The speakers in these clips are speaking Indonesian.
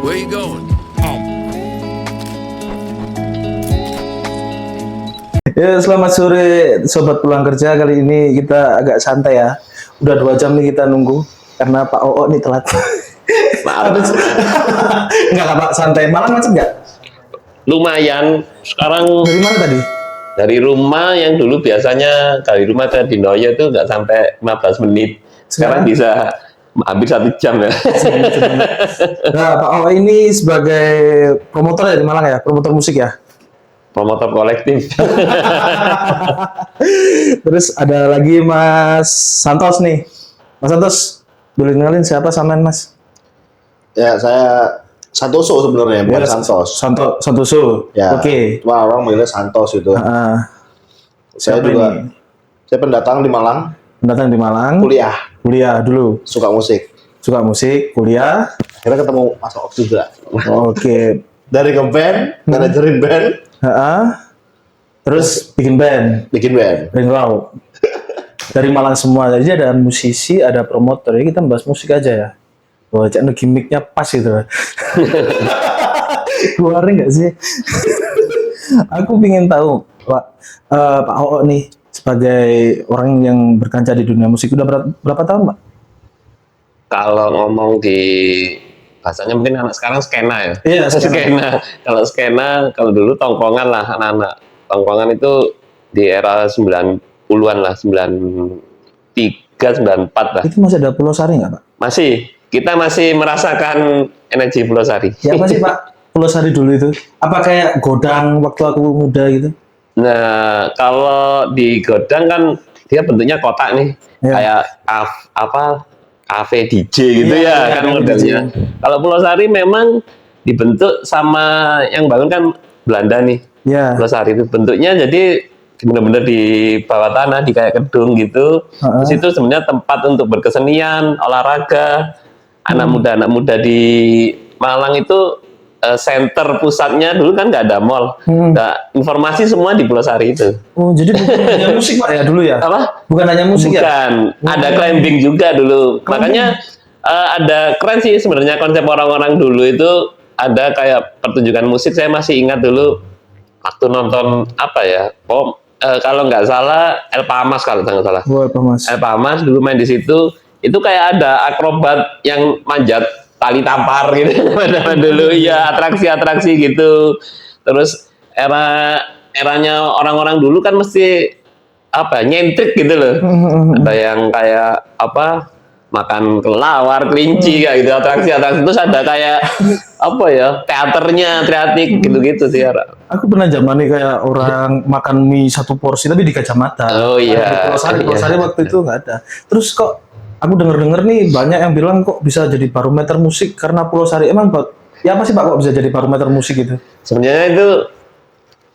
Where you going? Ya, selamat sore sobat pulang kerja. Kali ini kita agak santai ya. Udah 2 jam nih kita nunggu karena Pak Oo nih telat. Maaf. Enggak Pak, santai. Malam macet nggak? Lumayan. Sekarang Dari mana tadi? dari rumah yang dulu biasanya dari rumah ke Dinoyo itu nggak sampai 15 menit. Sekarang bisa hampir 1 jam ya. Nah, Pak Oo ini sebagai promotor ya di Malang ya, promotor musik ya. Promotor kolektif. Terus ada lagi Mas Santos nih. Mas Santos, boleh kenalin siapa samain Mas? Ya, saya Santoso sebenarnya, bukan Ya, Santos. Santoso. Ya, Oke. cuma orang manggilnya Santos itu. Saya siapa juga, ini? saya pendatang di Malang, Datang di Malang. Kuliah dulu. suka musik. Suka musik, kuliah. Akhirnya ketemu Mas Ok juga. Oke. Dari nge-band, manajerin band, Terus bikin band, bikin band. Ring Laut. Dari Malang semua. Jadi ada musisi, ada promotor. Jadi kita bahas musik aja ya. Wah, cak gimmicknya pas gitu. Keluarin nggak sih? Aku ingin tahu, Pak Oo nih sebagai orang yang berkancah di dunia musik udah berapa tahun, Pak? Kalau ngomong di bahasanya mungkin anak sekarang skena ya. Iya, skena. Kalau skena, kalau dulu tongkrongan lah anak-anak. Tongkrongan itu di era 90-an lah, 93, 94 lah. Itu masih ada Pulau Sari nggak, Pak? Masih, kita masih merasakan energi Pulau Sari. Ya apa sih, Pak? Pulau Sari dulu itu. Apa kayak Godang waktu aku muda gitu? Nah, kalau di Godang kan dia bentuknya kotak nih, Ya. kayak kafe DJ gitu Iya, ya kan kafe modelnya. DJ. Kalau Pulau Sari memang dibentuk sama yang bangun kan Belanda nih. Ya. Pulau Sari itu bentuknya jadi benar-benar di bawah tanah, di kayak gedung gitu. Di situ sebenarnya tempat untuk berkesenian, olahraga. Anak muda di Malang itu center pusatnya dulu kan nggak ada mall. Nah, informasi semua di Pulau Sari itu. Oh, jadi bukan hanya musik, Pak ya dulu ya? Apa? Bukan hanya musik ya? Bukan, ada climbing juga dulu. Makanya ada keren sih sebenarnya konsep orang-orang dulu itu ada kayak pertunjukan musik. Saya masih ingat dulu waktu nonton apa ya? Kalau nggak salah El Pamas kalau nggak salah. Oh, apa Mas? El Pamas dulu main di situ. Itu kayak ada akrobat yang manjat tali tampar gitu pada dulu ya, atraksi-atraksi gitu. Terus eranya orang-orang dulu kan mesti apa nyentrik gitu loh. Ada yang kayak apa makan kelawar, kelinci kayak gitu, atraksi-atraksi. Terus ada kayak apa ya teaternya, teatik gitu-gitu sih. Aku pernah zaman nih kayak orang makan mie 1 porsi tapi di Gajah Mada. Oh iya. Di Pulau Sari, Pulau Iya. Sari waktu itu nggak ada. Terus kok aku denger-denger nih banyak yang bilang kok bisa jadi barometer musik karena Pulau Sari. Emang ya apa sih Pak kok bisa jadi barometer musik gitu? Sebenarnya itu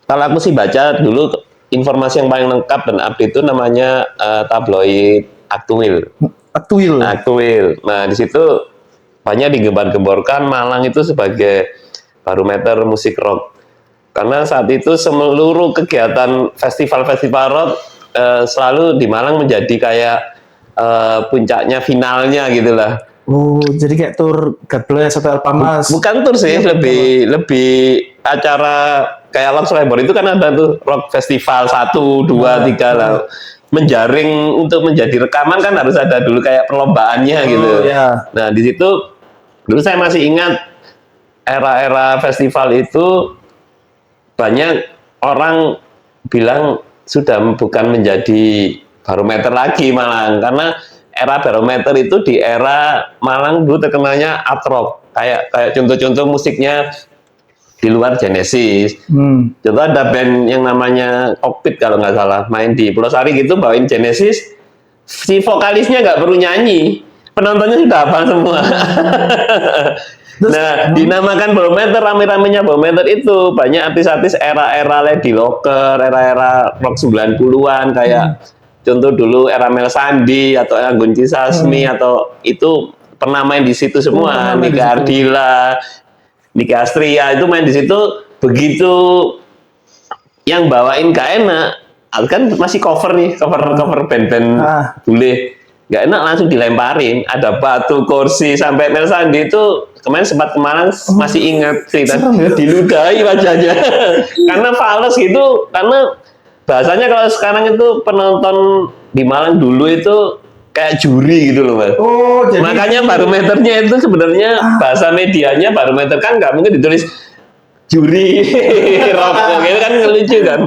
kalau aku sih baca dulu informasi yang paling lengkap dan update itu namanya tabloid Aktuil. Aktuil. Nah di situ banyak digembar-gemborkan Malang itu sebagai barometer musik rock. Karena saat itu seluruh kegiatan festival-festival rock selalu di Malang menjadi kayak puncaknya, finalnya gitulah. Oh, jadi kayak tour God Bless atau El Pamas. Bukan tur sih, lebih acara kayak Love Labor itu kan ada tuh rock festival 1, 2, 3 lah. Menjaring untuk menjadi rekaman kan harus ada dulu kayak perlombaannya gitu. Ya. Nah di situ dulu saya masih ingat era-era festival itu banyak orang bilang sudah bukan menjadi barometer lagi Malang karena era barometer itu di era Malang dulu terkenalnya art rock kayak contoh-contoh musiknya di luar Genesis. Contoh ada band yang namanya Cockpit kalau nggak salah main di Pulau Sari gitu bawain Genesis, si vokalisnya nggak perlu nyanyi, penontonnya sudah hafal semua. Nah, dinamakan barometer, rame-ramenya barometer itu banyak artis-artis era-era Lady Locker, era-era rock 90-an kayak contoh dulu era Mel Sandi atau era Gunci Sasmi atau itu pernah main di situ semua. Nika Ardila, Nika Astria itu main di situ. Begitu yang bawain gak enak, kan masih cover nih, cover band-band bule. nggak enak langsung dilemparin. Ada batu, kursi, sampai Mel Sandi itu kemarin sempat ke Malang masih ingat cerita serem ya? diludahi wajahnya karena fals gitu. Karena bahasanya kalau sekarang itu penonton di Malang dulu itu kayak juri gitu loh Mas. Oh, jadi Makanya barometernya itu sebenarnya bahasa medianya barometer kan nggak mungkin ditulis juri rokok gitu kan lucu kan.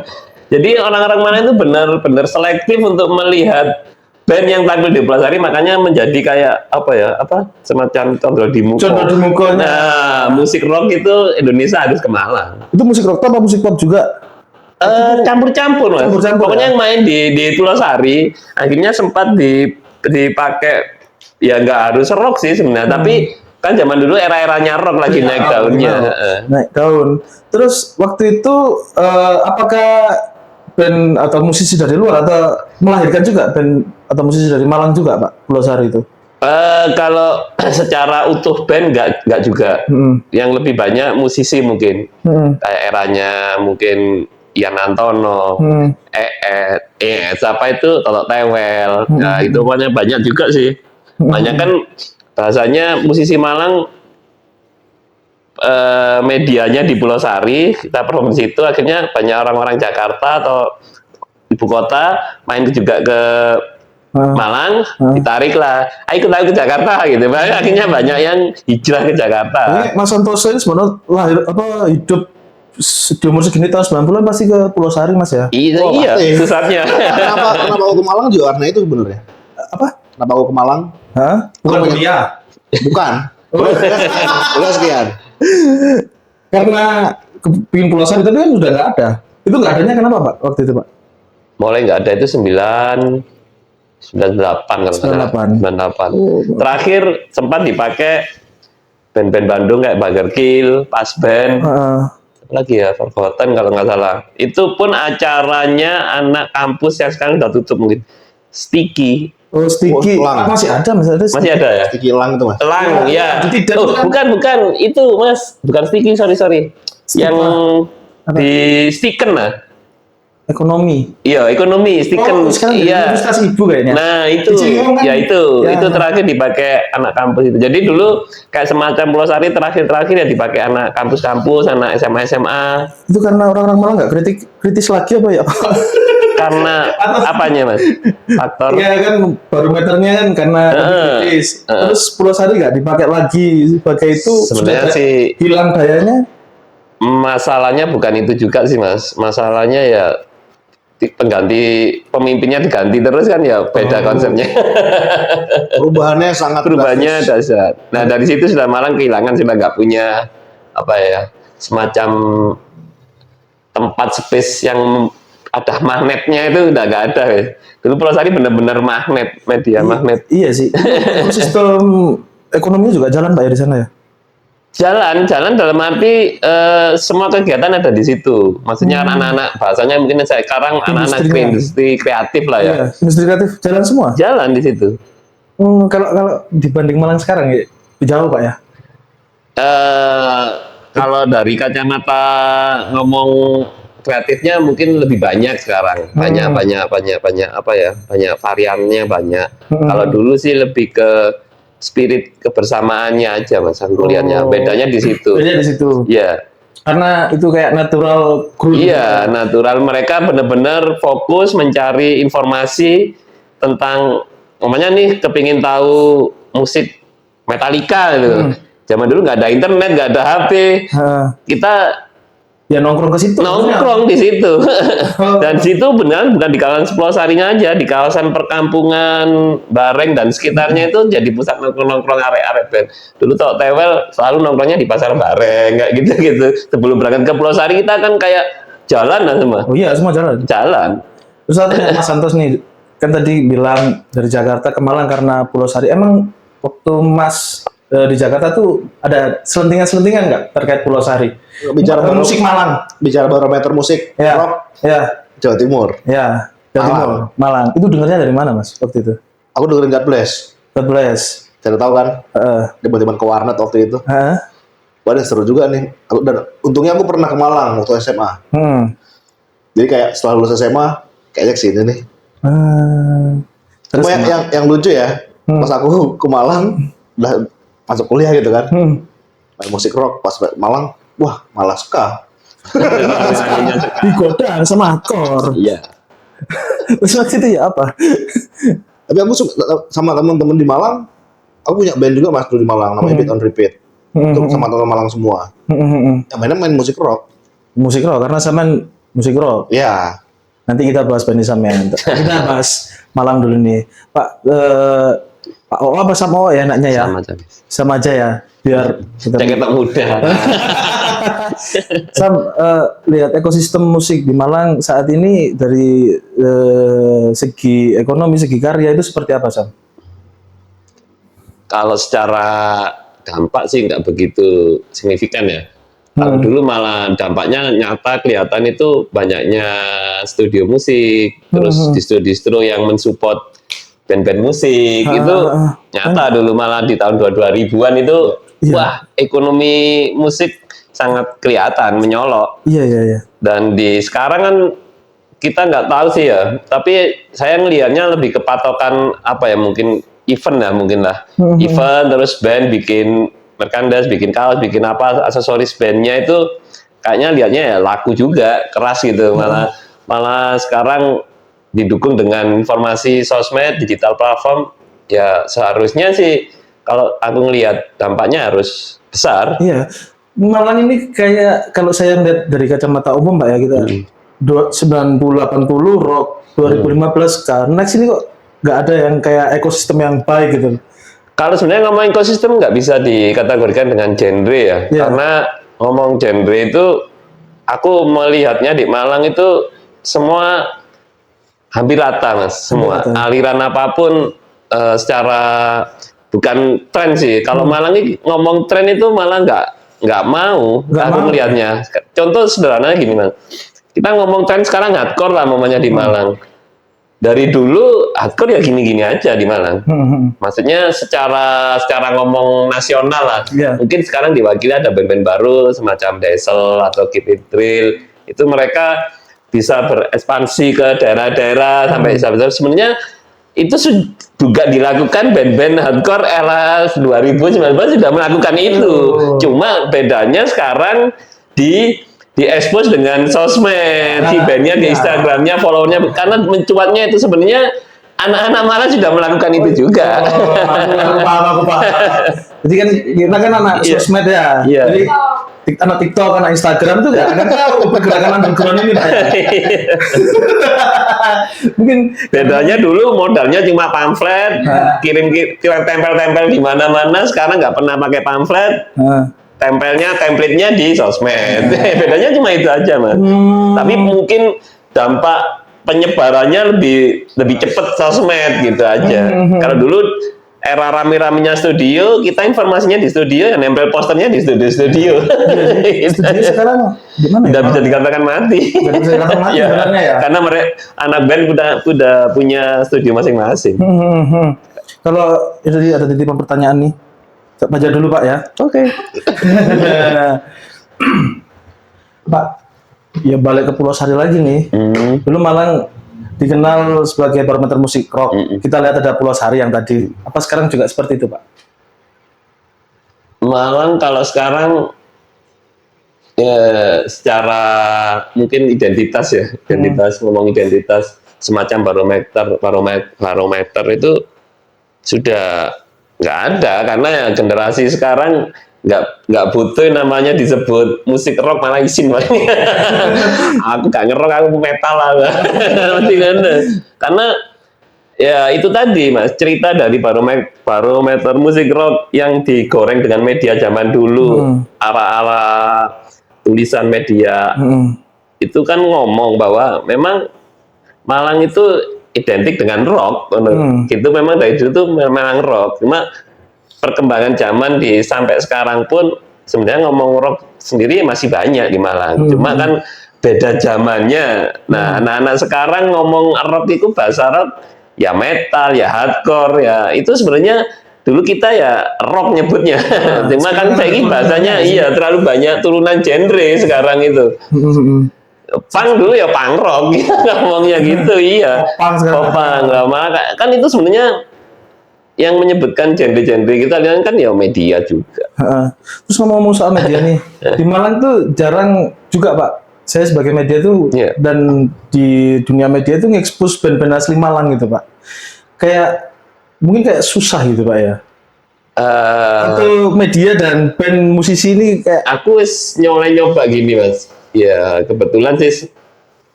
Jadi orang-orang mana itu benar-benar selektif untuk melihat band yang tampil di Pulasari, makanya menjadi kayak semacam condro di muka. Condro di mukanya. Nah, musik rock itu Indonesia harus ke Malang. itu musik rock apa musik pop juga? Campur-campur Mas. Campur-campur, Pokoknya ya? yang main di Pulasari akhirnya sempat dipakai, ya nggak harus rock sih sebenarnya, tapi kan zaman dulu era-eranya rock lagi naik daunnya. Naik daun. Terus waktu itu apakah band atau musisi dari luar atau melahirkan juga band atau musisi dari Malang juga Pak Pulasari itu? Kalau secara utuh band nggak juga. Yang lebih banyak musisi mungkin. Kayak eranya mungkin Ian Antono, siapa itu Toto Tewel. Nah itu banyak juga sih. Banyak kan bahasanya musisi Malang, medianya di Pulau Sari, kita perform di situ, akhirnya banyak orang-orang Jakarta atau ibu kota main juga ke Malang, ditariklah, ayo kita ke Jakarta gitu. Akhirnya banyak yang hijrah ke Jakarta. Ini Mas Santoso ini sebenarnya hidup di umur segini tahun 90-an pasti ke Pulau Sari Mas ya? Iya, Oh, iya, pasti. pusatnya. Kenapa aku ke Malang juga karena itu sebenarnya. Apa? Kenapa aku ke Malang? Hah? Bukan Apa ya? kuliah. Bukan. Udah sekian. Karena kepingin Pulau Sari tapi kan udah nggak ada. Itu nggak adanya kenapa Pak waktu itu Pak? Mulai nggak ada itu 98 kalau nggak salah. 98. Terakhir sempat dipakai band-band Bandung kayak Burger Kill, Pas Band, lagi ya Forgotten kalau nggak salah. Itu pun acaranya anak kampus yang sekarang udah tutup mungkin. Sticky. Oh, Sticky. Oh, Lang. Masih ada. Masih ada ya? Sticky Lang itu Mas. Elang, ya. Tidak, Oh, bukan. bukan. Itu, Mas. Bukan Sticky, sorry. Yang Apa? di Stiken lah. Ekonomi. Iya, ekonomi, Stiken. Sekarang Iya. Universitas Ibu kayaknya. Nah, itu. Di Ciliwung kan? Ya, itu. Ya, Itu ya. terakhir dipakai anak kampus itu. Jadi dulu kayak semacam Pulau Sari terakhir ya dipakai anak kampus-kampus, anak SMA. Itu karena orang-orang Malang nggak kritis lagi apa ya? Karena apanya, Mas? Faktor. Iya kan barometernya kan karena kritis. Terus Pulau Sari nggak dipakai lagi sebagai itu Sebenarnya sudah sih hilang dayanya. masalahnya bukan itu juga sih, Mas. Masalahnya ya pengganti pemimpinnya diganti terus kan ya beda konsepnya. Perubahannya sangat Perubahannya drastis. dahsyat. Nah dari situ sudah Malang kehilangan, sudah nggak punya semacam tempat space yang ada magnetnya, itu udah nggak ada. Dulu Pulau Sari benar-benar magnet, media magnet. Iya sih. Sistem ekonominya juga jalan Pak ya di sana ya. Jalan dalam arti semua kegiatan ada di situ. Maksudnya anak-anak, bahasanya mungkin sekarang anak-anak Industrinya. industri kreatif lah ya. Iya, industri kreatif jalan semua. Jalan di situ. Kalau dibanding Malang sekarang ya jauh Pak ya. Kalau dari kacamata ngomong kreatifnya mungkin lebih banyak sekarang. Banyak variannya banyak. Kalau dulu sih lebih ke spirit kebersamaannya aja Mas aku lihatnya. Bedanya di situ. Bedanya di situ. Iya. Karena itu kayak natural group. Iya, natural. Mereka benar-benar fokus mencari informasi tentang, namanya nih kepingin tahu musik Metallica gitu. Zaman dulu nggak ada internet, nggak ada HP. Kita ya nongkrong ke situ. Nongkrong di situ. Dan situ benar bukan di kawasan Pulau Sarinya aja, di kawasan perkampungan Bareng dan sekitarnya itu jadi pusat nongkrong arek-arek band. Dulu Tok Tewel selalu nongkrongnya di pasar Bareng kayak gitu-gitu. Sebelum berangkat ke Pulau Sari kita kan kayak jalan lah semua. Oh iya, semua jalan. Jalan. Terus satu Mas Santos nih, kan tadi bilang dari Jakarta ke Malang karena Pulau Sari. Emang waktu Mas di Jakarta tuh ada selentingan-selentingan nggak terkait Pulau Sari? Bicara musik Malang. Bicara barometer musik Ya, rock ya, Jawa Timur. ya. Jawa Timur, Malang. Itu dengarnya dari mana Mas waktu itu? Aku dengerin God Bless. God bless. Tidak tahu kan? Tiba-tiba ke warnet waktu itu. Wah, seru juga nih. Dan untungnya aku pernah ke Malang waktu SMA. Jadi kayak setelah lulus SMA, kayaknya kesini nih. Terus Cuma yang lucu ya, pas aku ke Malang udah masuk kuliah gitu kan, main musik rock pas Malang, wah malah suka. digoda sama akor. Iya. Terus waktu itu ya apa? Tapi aku suka sama teman-teman di Malang, aku punya band juga mas dulu di Malang, namanya Beat on Repeat. Itu sama teman Malang semua. Yang mainnya main musik rock. Musik rock karena sama musik rock. Ya, Nanti kita bahas band sampean. Kita bahas Malang dulu nih. Pak Pak O apa sama O ya enaknya ya? Sama aja. Sama aja ya. Biar kita Ceketok muda. Sam, lihat ekosistem musik di Malang saat ini dari segi ekonomi, segi karya itu seperti apa, Sam? Kalau secara dampak sih nggak begitu signifikan ya. Kalau dulu malah dampaknya nyata kelihatan itu banyaknya studio musik, terus distro-distro yang mensupport band-band musik itu nyata dulu malah di tahun 2000-an itu wah ekonomi musik sangat kelihatan menyolok. Iya. Dan di sekarang kan kita nggak tahu sih ya, tapi saya ngelihatnya lebih ke patokan apa ya mungkin event lah mungkin lah. Event terus band bikin merchandise, bikin kaos, bikin apa aksesoris bandnya itu kayaknya lihatnya ya laku juga, keras gitu. Malah sekarang didukung dengan informasi sosmed, digital platform, ya seharusnya sih kalau aku ngelihat dampaknya harus besar. Iya. Malang ini kayak kalau saya lihat dari kacamata umum Pak ya kita 90 80 rock 2015 kan next ini kok nggak ada yang kayak ekosistem yang baik gitu. Kalau sebenarnya ngomong ekosistem nggak bisa dikategorikan dengan genre ya, karena ngomong genre itu aku melihatnya di Malang itu semua hampir rata mas, semua aliran apapun secara bukan tren sih. Kalau Malang ini ngomong tren itu malah nggak mau aku melihatnya. Contoh sederhana gini mas, kita ngomong tren sekarang hardcore lah namanya di Malang. Dari dulu hardcore ya gini-gini aja di Malang. Maksudnya secara ngomong nasional lah. Mungkin sekarang diwakili ada band-band baru semacam Diesel atau Keep It Real. Itu mereka bisa berekspansi ke daerah-daerah sampai sebenarnya itu juga dilakukan band-band hardcore era 2019 sudah melakukan itu. Cuma bedanya sekarang di-expose dengan sosmed, di bandnya, di Instagramnya, followernya, karena mencuatnya itu sebenarnya anak-anak malah sudah melakukan itu juga. Aku paham. Jadi kan kita kan anak sosmed ya. Jadi anak TikTok, anak Instagram tuh nggak akan tahu pergerakan underground ini Pak. Mungkin bedanya dulu modalnya cuma pamflet, kirim tempel-tempel di mana-mana. Sekarang nggak pernah pakai pamflet. Template-nya di sosmed. Bedanya cuma itu aja, Mas. Tapi mungkin dampak penyebarannya lebih cepat sosmed gitu aja. Kalau dulu era rame-ramenya studio, kita informasinya di studio, yang nempel posternya di studio. studio sekarang gimana? Tidak bisa dikatakan mati. Tidak bisa dikatakan mati sebenarnya ya. Karena mereka anak band udah punya studio masing-masing. Kalau itu ada titipan pertanyaan nih. Baca dulu Pak ya. Oke. Pak, ya balik ke Pulau Sari lagi nih. Dulu Malang dikenal sebagai barometer musik rock. Kita lihat ada Pulau Sari yang tadi. Apa sekarang juga seperti itu Pak? Malang kalau sekarang ya secara mungkin identitas ya, ngomong identitas semacam barometer itu sudah nggak ada, karena ya generasi sekarang nggak butuh namanya disebut musik rock, malah isin aku nggak ngerok, aku metal lah. Karena ya itu tadi mas, cerita dari barometer musik rock yang digoreng dengan media zaman dulu, ala tulisan media itu kan ngomong bahwa memang Malang itu identik dengan rock, gitu. Memang dari dulu tuh memang rock. Cuma perkembangan zaman sampai sekarang pun sebenarnya ngomong rock sendiri masih banyak di Malang. Cuma kan beda zamannya. Nah, anak-anak sekarang ngomong rock itu bahasa rock ya metal, ya hardcore, ya itu sebenarnya dulu kita ya rock nyebutnya. Cuma kan saya ini bahasanya terlalu banyak turunan genre sekarang itu. Punk dulu ya punk rock, ngomongnya gitu, iya. Popang sekarang. Popang, lah malah kan itu sebenarnya yang menyebutkan genre-genre kita kan ya media juga. Heeh. Terus ngomong-ngomong soal media nih, di Malang tuh jarang juga Pak. Saya sebagai media tuh Iya. dan di dunia media tuh nge-expose band-band asli Malang gitu Pak. Kayak mungkin kayak susah gitu Pak ya. Atau media dan band musisi ini kayak Aku nyoba gini Mas. Ya kebetulan sih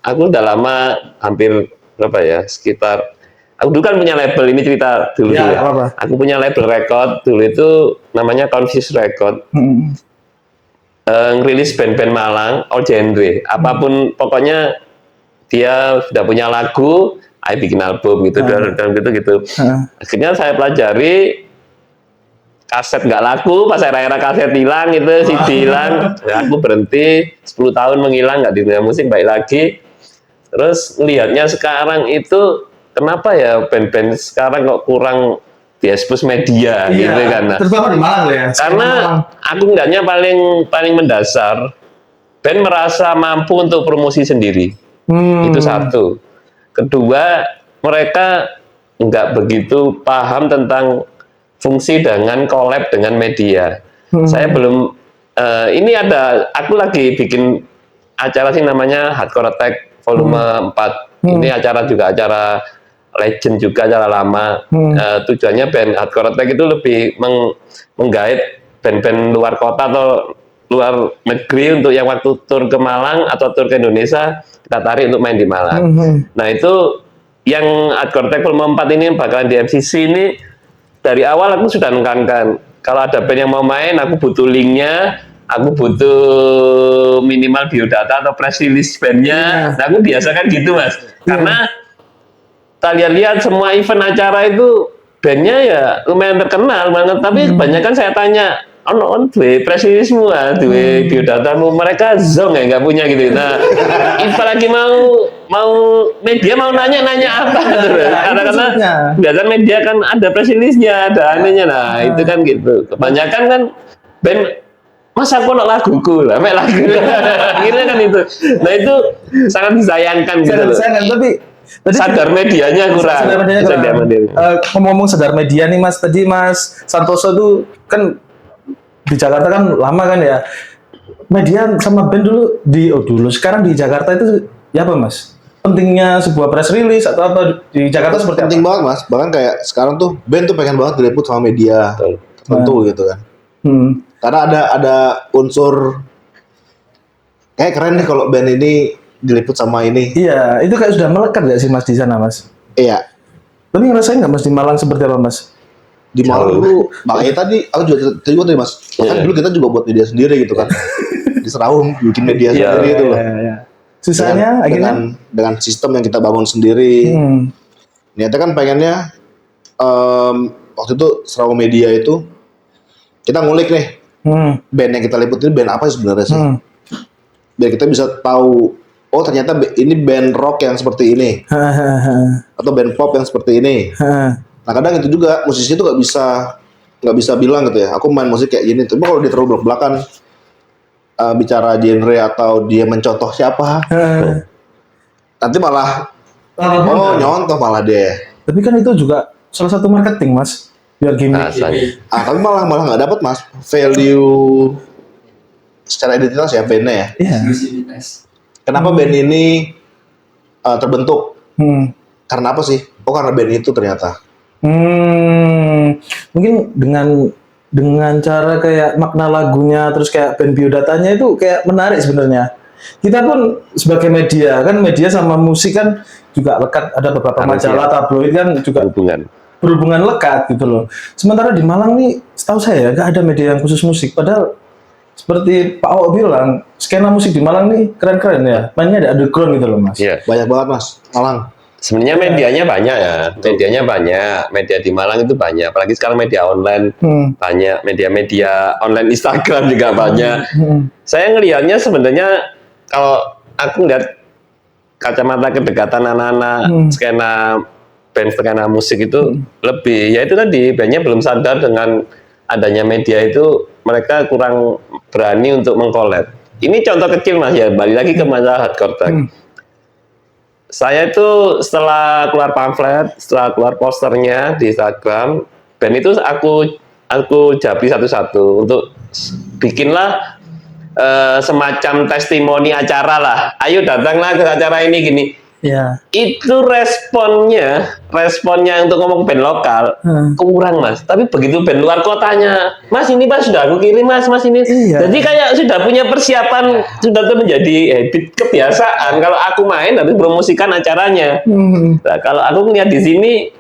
aku udah lama, hampir berapa ya, sekitar, aku dulu kan punya label, ini cerita dulu Ya, ya. apa-apa. Aku punya label record dulu itu namanya Confuse Record. hmm, Ngerilis band-band Malang, all genre, apapun pokoknya dia sudah punya lagu, ayo bikin album gitu, dan gitu. Akhirnya saya pelajari, kaset nggak laku, pas era-era kaset hilang gitu, CD hilang, ya aku berhenti 10 tahun menghilang, nggak di dunia musik, baik lagi. Terus lihatnya sekarang itu, kenapa ya band-band sekarang kok kurang diekspos media iya, gitu kan. Nah, terutama di Malang ya. karena aku ngeliatnya paling mendasar, band merasa mampu untuk promosi sendiri. Itu satu. Kedua, mereka nggak begitu paham tentang fungsi dengan collab dengan media. Saya belum, ini aku lagi bikin acara sih namanya Hardcore Attack volume 4. Ini acara legend juga, acara lama. Tujuannya band Hardcore Attack itu lebih menggait band-band luar kota atau luar negeri untuk yang waktu tur ke Malang atau tur ke Indonesia, kita tarik untuk main di Malang. Nah itu yang Hardcore Attack volume 4 ini bakalan di MCC ini. Dari awal aku sudah menekankan, kalau ada band yang mau main, aku butuh linknya, aku butuh minimal biodata atau press release bandnya. Nah, aku biasakan gitu Mas, karena kalian lihat semua event acara itu bandnya ya lumayan terkenal banget, tapi kebanyakan saya tanya, duwe press release semua, duwe biodatamu, mereka zong ya nggak punya gitu. Nah, apalagi mau media mau nanya apa gitu. Karena biasanya media kan ada press release-nya, ada anehnya. Nah, itu kan gitu. Kebanyakan kan band, masa aku nak laguku lah, lagu. Akhirnya kan itu. Nah, itu sangat disayangkan gitu loh. Tapi sadar medianya kurang. Ngomong-ngomong sadar media nih Mas, tadi Mas Santoso tuh kan di Jakarta kan lama kan ya, media sama band dulu sekarang di Jakarta itu ya apa Mas, pentingnya sebuah press release atau apa di Jakarta seperti penting apa? banget Mas, bahkan kayak sekarang tuh band tuh pengen banget diliput sama media tertentu gitu kan. Karena ada unsur kayak keren nih kalau band ini diliput sama ini. Iya, itu kayak sudah melekat nggak sih Mas di sana Mas? Iya. Tapi ngerasain nggak Mas di Malang seperti apa Mas? Di Malang dulu, makanya tadi aku juga tadi Mas, kan dulu kita juga buat media sendiri gitu kan. Di Serawung bikin media sendiri itu loh. Susahnya dengan sistem yang kita bangun sendiri. Niatnya kan pengennya waktu itu Serawung Media itu kita ngulik nih band yang kita liput ini band apa sebenarnya sih, biar kita bisa tahu, oh ternyata ini band rock yang seperti ini atau band pop yang seperti ini. Nah kadang itu juga musisi itu nggak bisa bilang gitu ya, aku main musik kayak gini. Tapi kalau dia terlalu belak-belakan bicara genre atau dia mencontoh siapa, nanti malah nyontoh malah dia. Tapi kan itu juga salah satu marketing Mas, biar gimmick. Tapi malah nggak dapat Mas value secara identitas ya bandnya ya. Kenapa band ini terbentuk? Karena apa sih? Oh karena band itu ternyata. Mungkin dengan cara kayak makna lagunya, terus kayak band biodatanya itu kayak menarik sebenarnya. Kita pun sebagai media kan, media sama musik kan juga lekat, ada beberapa majalah tabloid kan juga berhubungan lekat gitu loh. Sementara di Malang nih, setahu saya nggak ada media yang khusus musik. Padahal seperti Pak Awok bilang, skena musik di Malang nih keren-keren ya. Mainnya ada underground gitu loh Mas. Iya. Banyak banget Mas, Malang. Sebenarnya medianya banyak ya, media di Malang itu banyak, apalagi sekarang media online banyak, media online Instagram juga banyak. Saya ngelihatnya sebenarnya kalau aku lihat kacamata kedekatan anak-anak skena musik itu lebih, ya itu tadi bandnya belum sadar dengan adanya media itu, mereka kurang berani untuk mengkolab. ini contoh kecil Mas ya, balik lagi ke masalah hardcore band. Saya itu setelah keluar pamflet, setelah keluar posternya di Instagram, band itu aku japri satu-satu untuk bikinlah semacam testimoni acara lah. Ayo datanglah ke acara ini gini. Ya. Itu responnya untuk ngomong band lokal kurang Mas. Tapi begitu band luar kotanya, Mas ini Mas sudah aku kirim Mas ini. Iya. Jadi kayak sudah punya persiapan, sudah tuh menjadi habit kebiasaan. Kalau aku main harus promosikan acaranya. Nah, kalau aku ngeliat di sini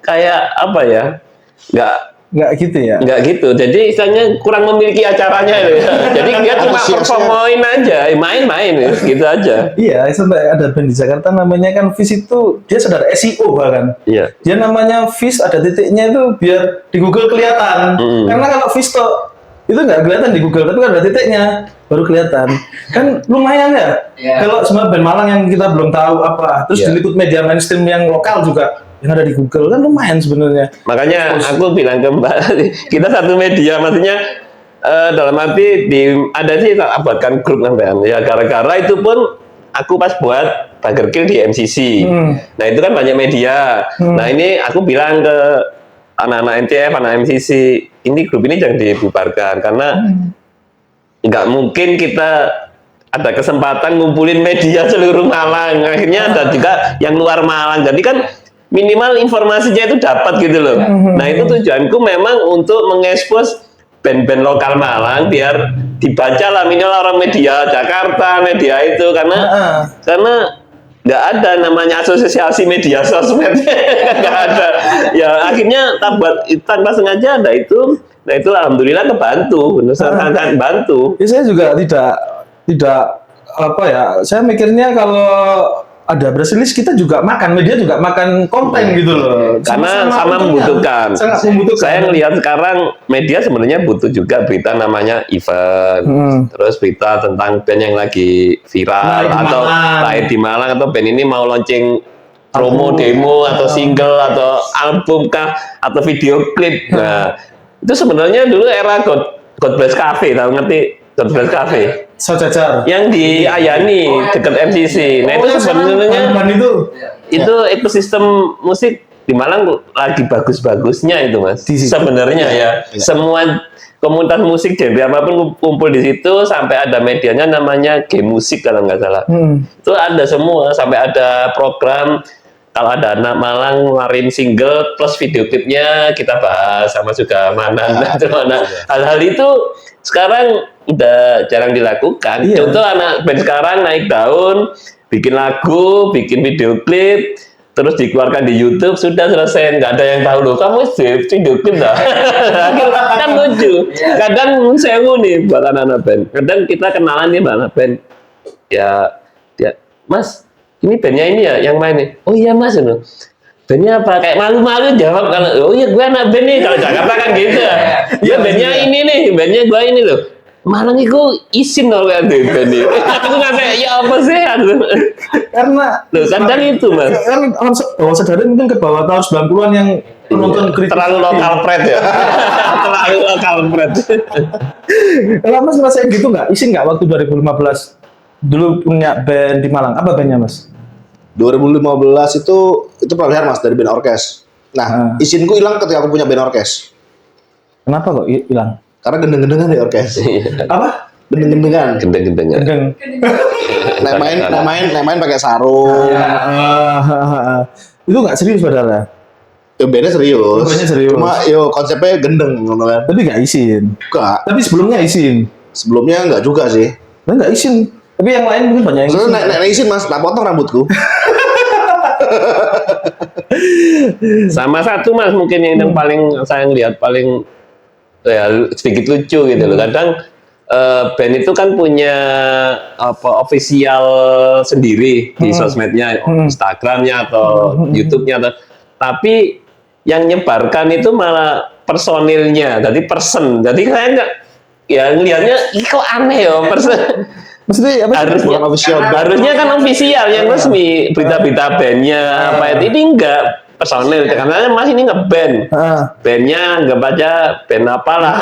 kayak apa ya? Nggak gitu ya. Nggak gitu. Jadi istilahnya kurang memiliki acaranya gitu ya. Jadi dia cuma performoin aja, main-main gitu aja. Iya, sampai ada band di Jakarta namanya kan Fish itu dia saudara SEO bahkan. Iya. Dia namanya Fish ada titiknya itu biar di Google kelihatan. Karena kalau Fish tuh itu nggak kelihatan di Google, tapi kalau ada titiknya baru kelihatan. Kan lumayan ya. Kalau semua band Malang yang kita belum tahu apa, terus diliput media mainstream yang lokal juga yang ada di Google kan lumayan sebenarnya. Makanya aku bilang ke Mbak, kita satu media, maksudnya dalam arti ada sih tak abadkan grup sampean. Ya gara-gara itu pun aku pas buat Burger Kill di MCC. Nah itu kan banyak media. Nah ini aku bilang ke anak-anak NTF, anak MCC, ini grup ini jangan dibubarkan karena nggak mungkin kita ada kesempatan ngumpulin media seluruh Malang. Akhirnya ada juga yang luar Malang. Jadi kan minimal informasinya itu dapat gitu loh. Nah itu tujuanku memang untuk mengekspos band-band lokal Malang biar dibaca lah minimal orang media Jakarta, media itu karena nggak ada namanya asosiasi media sosmed, nggak ada. Ya akhirnya tanpa sengaja ada itu. Nah itu alhamdulillah kebantu, sangat bantu. Ya, saya juga tidak apa ya. Saya mikirnya kalau ada press release kita juga makan, media juga makan konten gitu loh. Karena sama membutuhkan. Sangat membutuhkan. Saya ngelihat sekarang media sebenarnya butuh juga berita namanya event, terus berita tentang band yang lagi viral atau lahir di Malang atau band ini mau launching promo, demo atau single atau album kah atau video klip. Nah itu sebenarnya dulu era God Bless Cafe, tahu ngerti God Bless Cafe? Sejajar. Yang di Ayani dekat MCC. Nah itu sebenarnya itu ekosistem musik di Malang lagi bagus-bagusnya itu Mas. Sebenarnya ya semua komunitas musik genre apapun kumpul di situ sampai ada medianya namanya Game Musik kalau nggak salah. Itu ada semua sampai ada program. Kalau ada anak Malang ngeluarin single plus video klipnya kita bahas sama juga mana. Hal-hal itu sekarang udah jarang dilakukan. Contoh anak band sekarang naik daun, bikin lagu, bikin video klip, terus dikeluarkan di YouTube, sudah selesai. Nggak ada yang tahu loh, kamu video klip dah. Kan lucu. Kadang sewu nih buat anak-anak band. Kadang kita kenalan nih anak band. Ya, Mas, ini bandnya ini ya yang main nih. Oh iya Mas, bandnya apa? Kayak malu-malu jawab kalau, oh iya gue anak band nih. Kalau Jakarta kan gitu ya. Ya bandnya ini nih, bandnya gue ini loh. Malang itu izin loh kan band ini. Aku nggak kayak ya apa sih? Karena loh, kadang itu Mas. Kan orang sadar mungkin ke bawah tahun 90-an yang penonton kritis. Terlalu lokal pride ya. Terlalu lokal pride. Kalau Mas ngerasain gitu nggak? Izin nggak waktu 2015? Dulu punya band di Malang. Apa bandnya Mas? 2015 itu peralihan Mas dari band orkes. Nah, izinku hilang ketika aku punya band orkes. Kenapa kok hilang? Karena gendeng-gendengan di orkes. Apa? Gendeng-gendengan. Gendeng. Main pakai sarung. Itu nggak serius padahal ya? Bandnya serius. Bandnya serius. Cuma konsepnya gendeng kan. Tapi nggak izin. Enggak. Tapi sebelumnya izin. Sebelumnya enggak juga sih. Nggak izin. Tapi yang lain mungkin banyak yang izin. Naik izin Mas, tak potong rambutku. Sama satu Mas mungkin yang paling saya lihat paling ya sedikit lucu gitu loh. Kadang band itu kan punya apa official sendiri di sosmednya, Instagramnya atau YouTube-nya, tapi yang nyebarkan itu malah personilnya, jadi person. Jadi saya nggak, ya ngelihatnya, ih kok aneh ya person. Maksudnya apa? Harusnya kan official yang resmi, berita-berita bandnya apa itu, ini enggak personil. Karena Mas ini ngeband, bandnya nggak baca band apalah,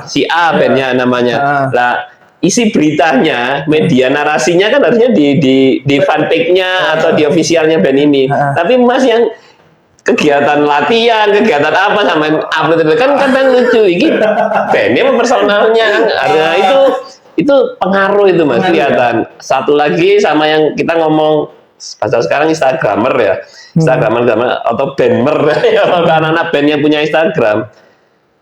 si A bandnya namanya. Lah isi beritanya, media narasinya kan harusnya di fanpage-nya atau di officialnya band ini. Tapi Mas yang kegiatan latihan, kegiatan apa sama upload itu kan kadang lucu. Ini bandnya apa personalnya kan? Nah, itu pengaruh itu Mas, kelihatan. Satu lagi sama yang kita ngomong bahasa sekarang Instagramer ya, Instagramer atau bandmer ya, kalau anak-anak band yang punya Instagram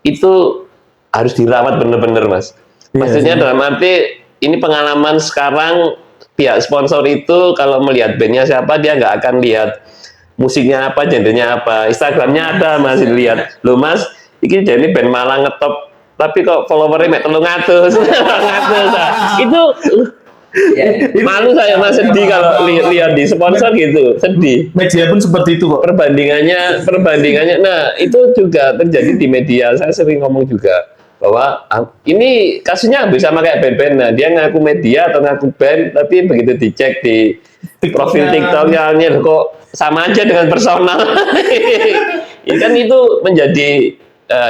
itu harus dirawat bener-bener Mas. Maksudnya dalam arti ini pengalaman sekarang pihak sponsor itu kalau melihat bandnya siapa dia nggak akan lihat musiknya apa, genrenya apa, Instagramnya ada Mas dilihat. Loh Mas, ini jadi band Malang ngetop, tapi kok followernya mek 300, 300. Itu malu saya Mas, sedih kalau lihat di sponsor gitu, sedih. Media pun seperti itu kok. Perbandingannya. Nah, itu juga terjadi di media. Saya sering ngomong juga bahwa ini kasusnya hampir sama kayak band-band. Nah, dia ngaku media atau ngaku band, tapi begitu dicek di profil TikToknya kok sama aja dengan personal. Ya kan itu menjadi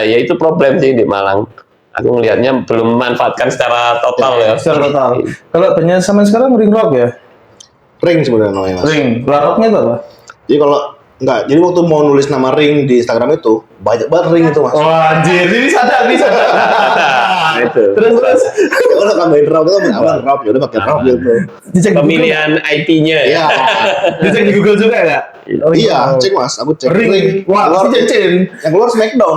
ya itu problem sih di Malang. Aku melihatnya belum memanfaatkan secara total ya. Secara total. Kalau bandnya sama sekarang Ring Rock ya? Ring sebenarnya namanya Mas. Ring. Rocknya itu apa? Jadi kalau enggak, jadi waktu mau nulis nama Ring di Instagram itu banyak banget Ring itu Mas. Oh anjir, ini sadar. Nah, itu. Terus. Ya udah tambahin Rock itu apa Rock, ya udah pakai Rock gitu. Dicek di Pemilihan IP-nya ya. Iya. Google. Dicek di Google juga ya? Iya, cek Mas, aku cek Ring. Wah, keluar, si Cecin. yang keluar Smackdown.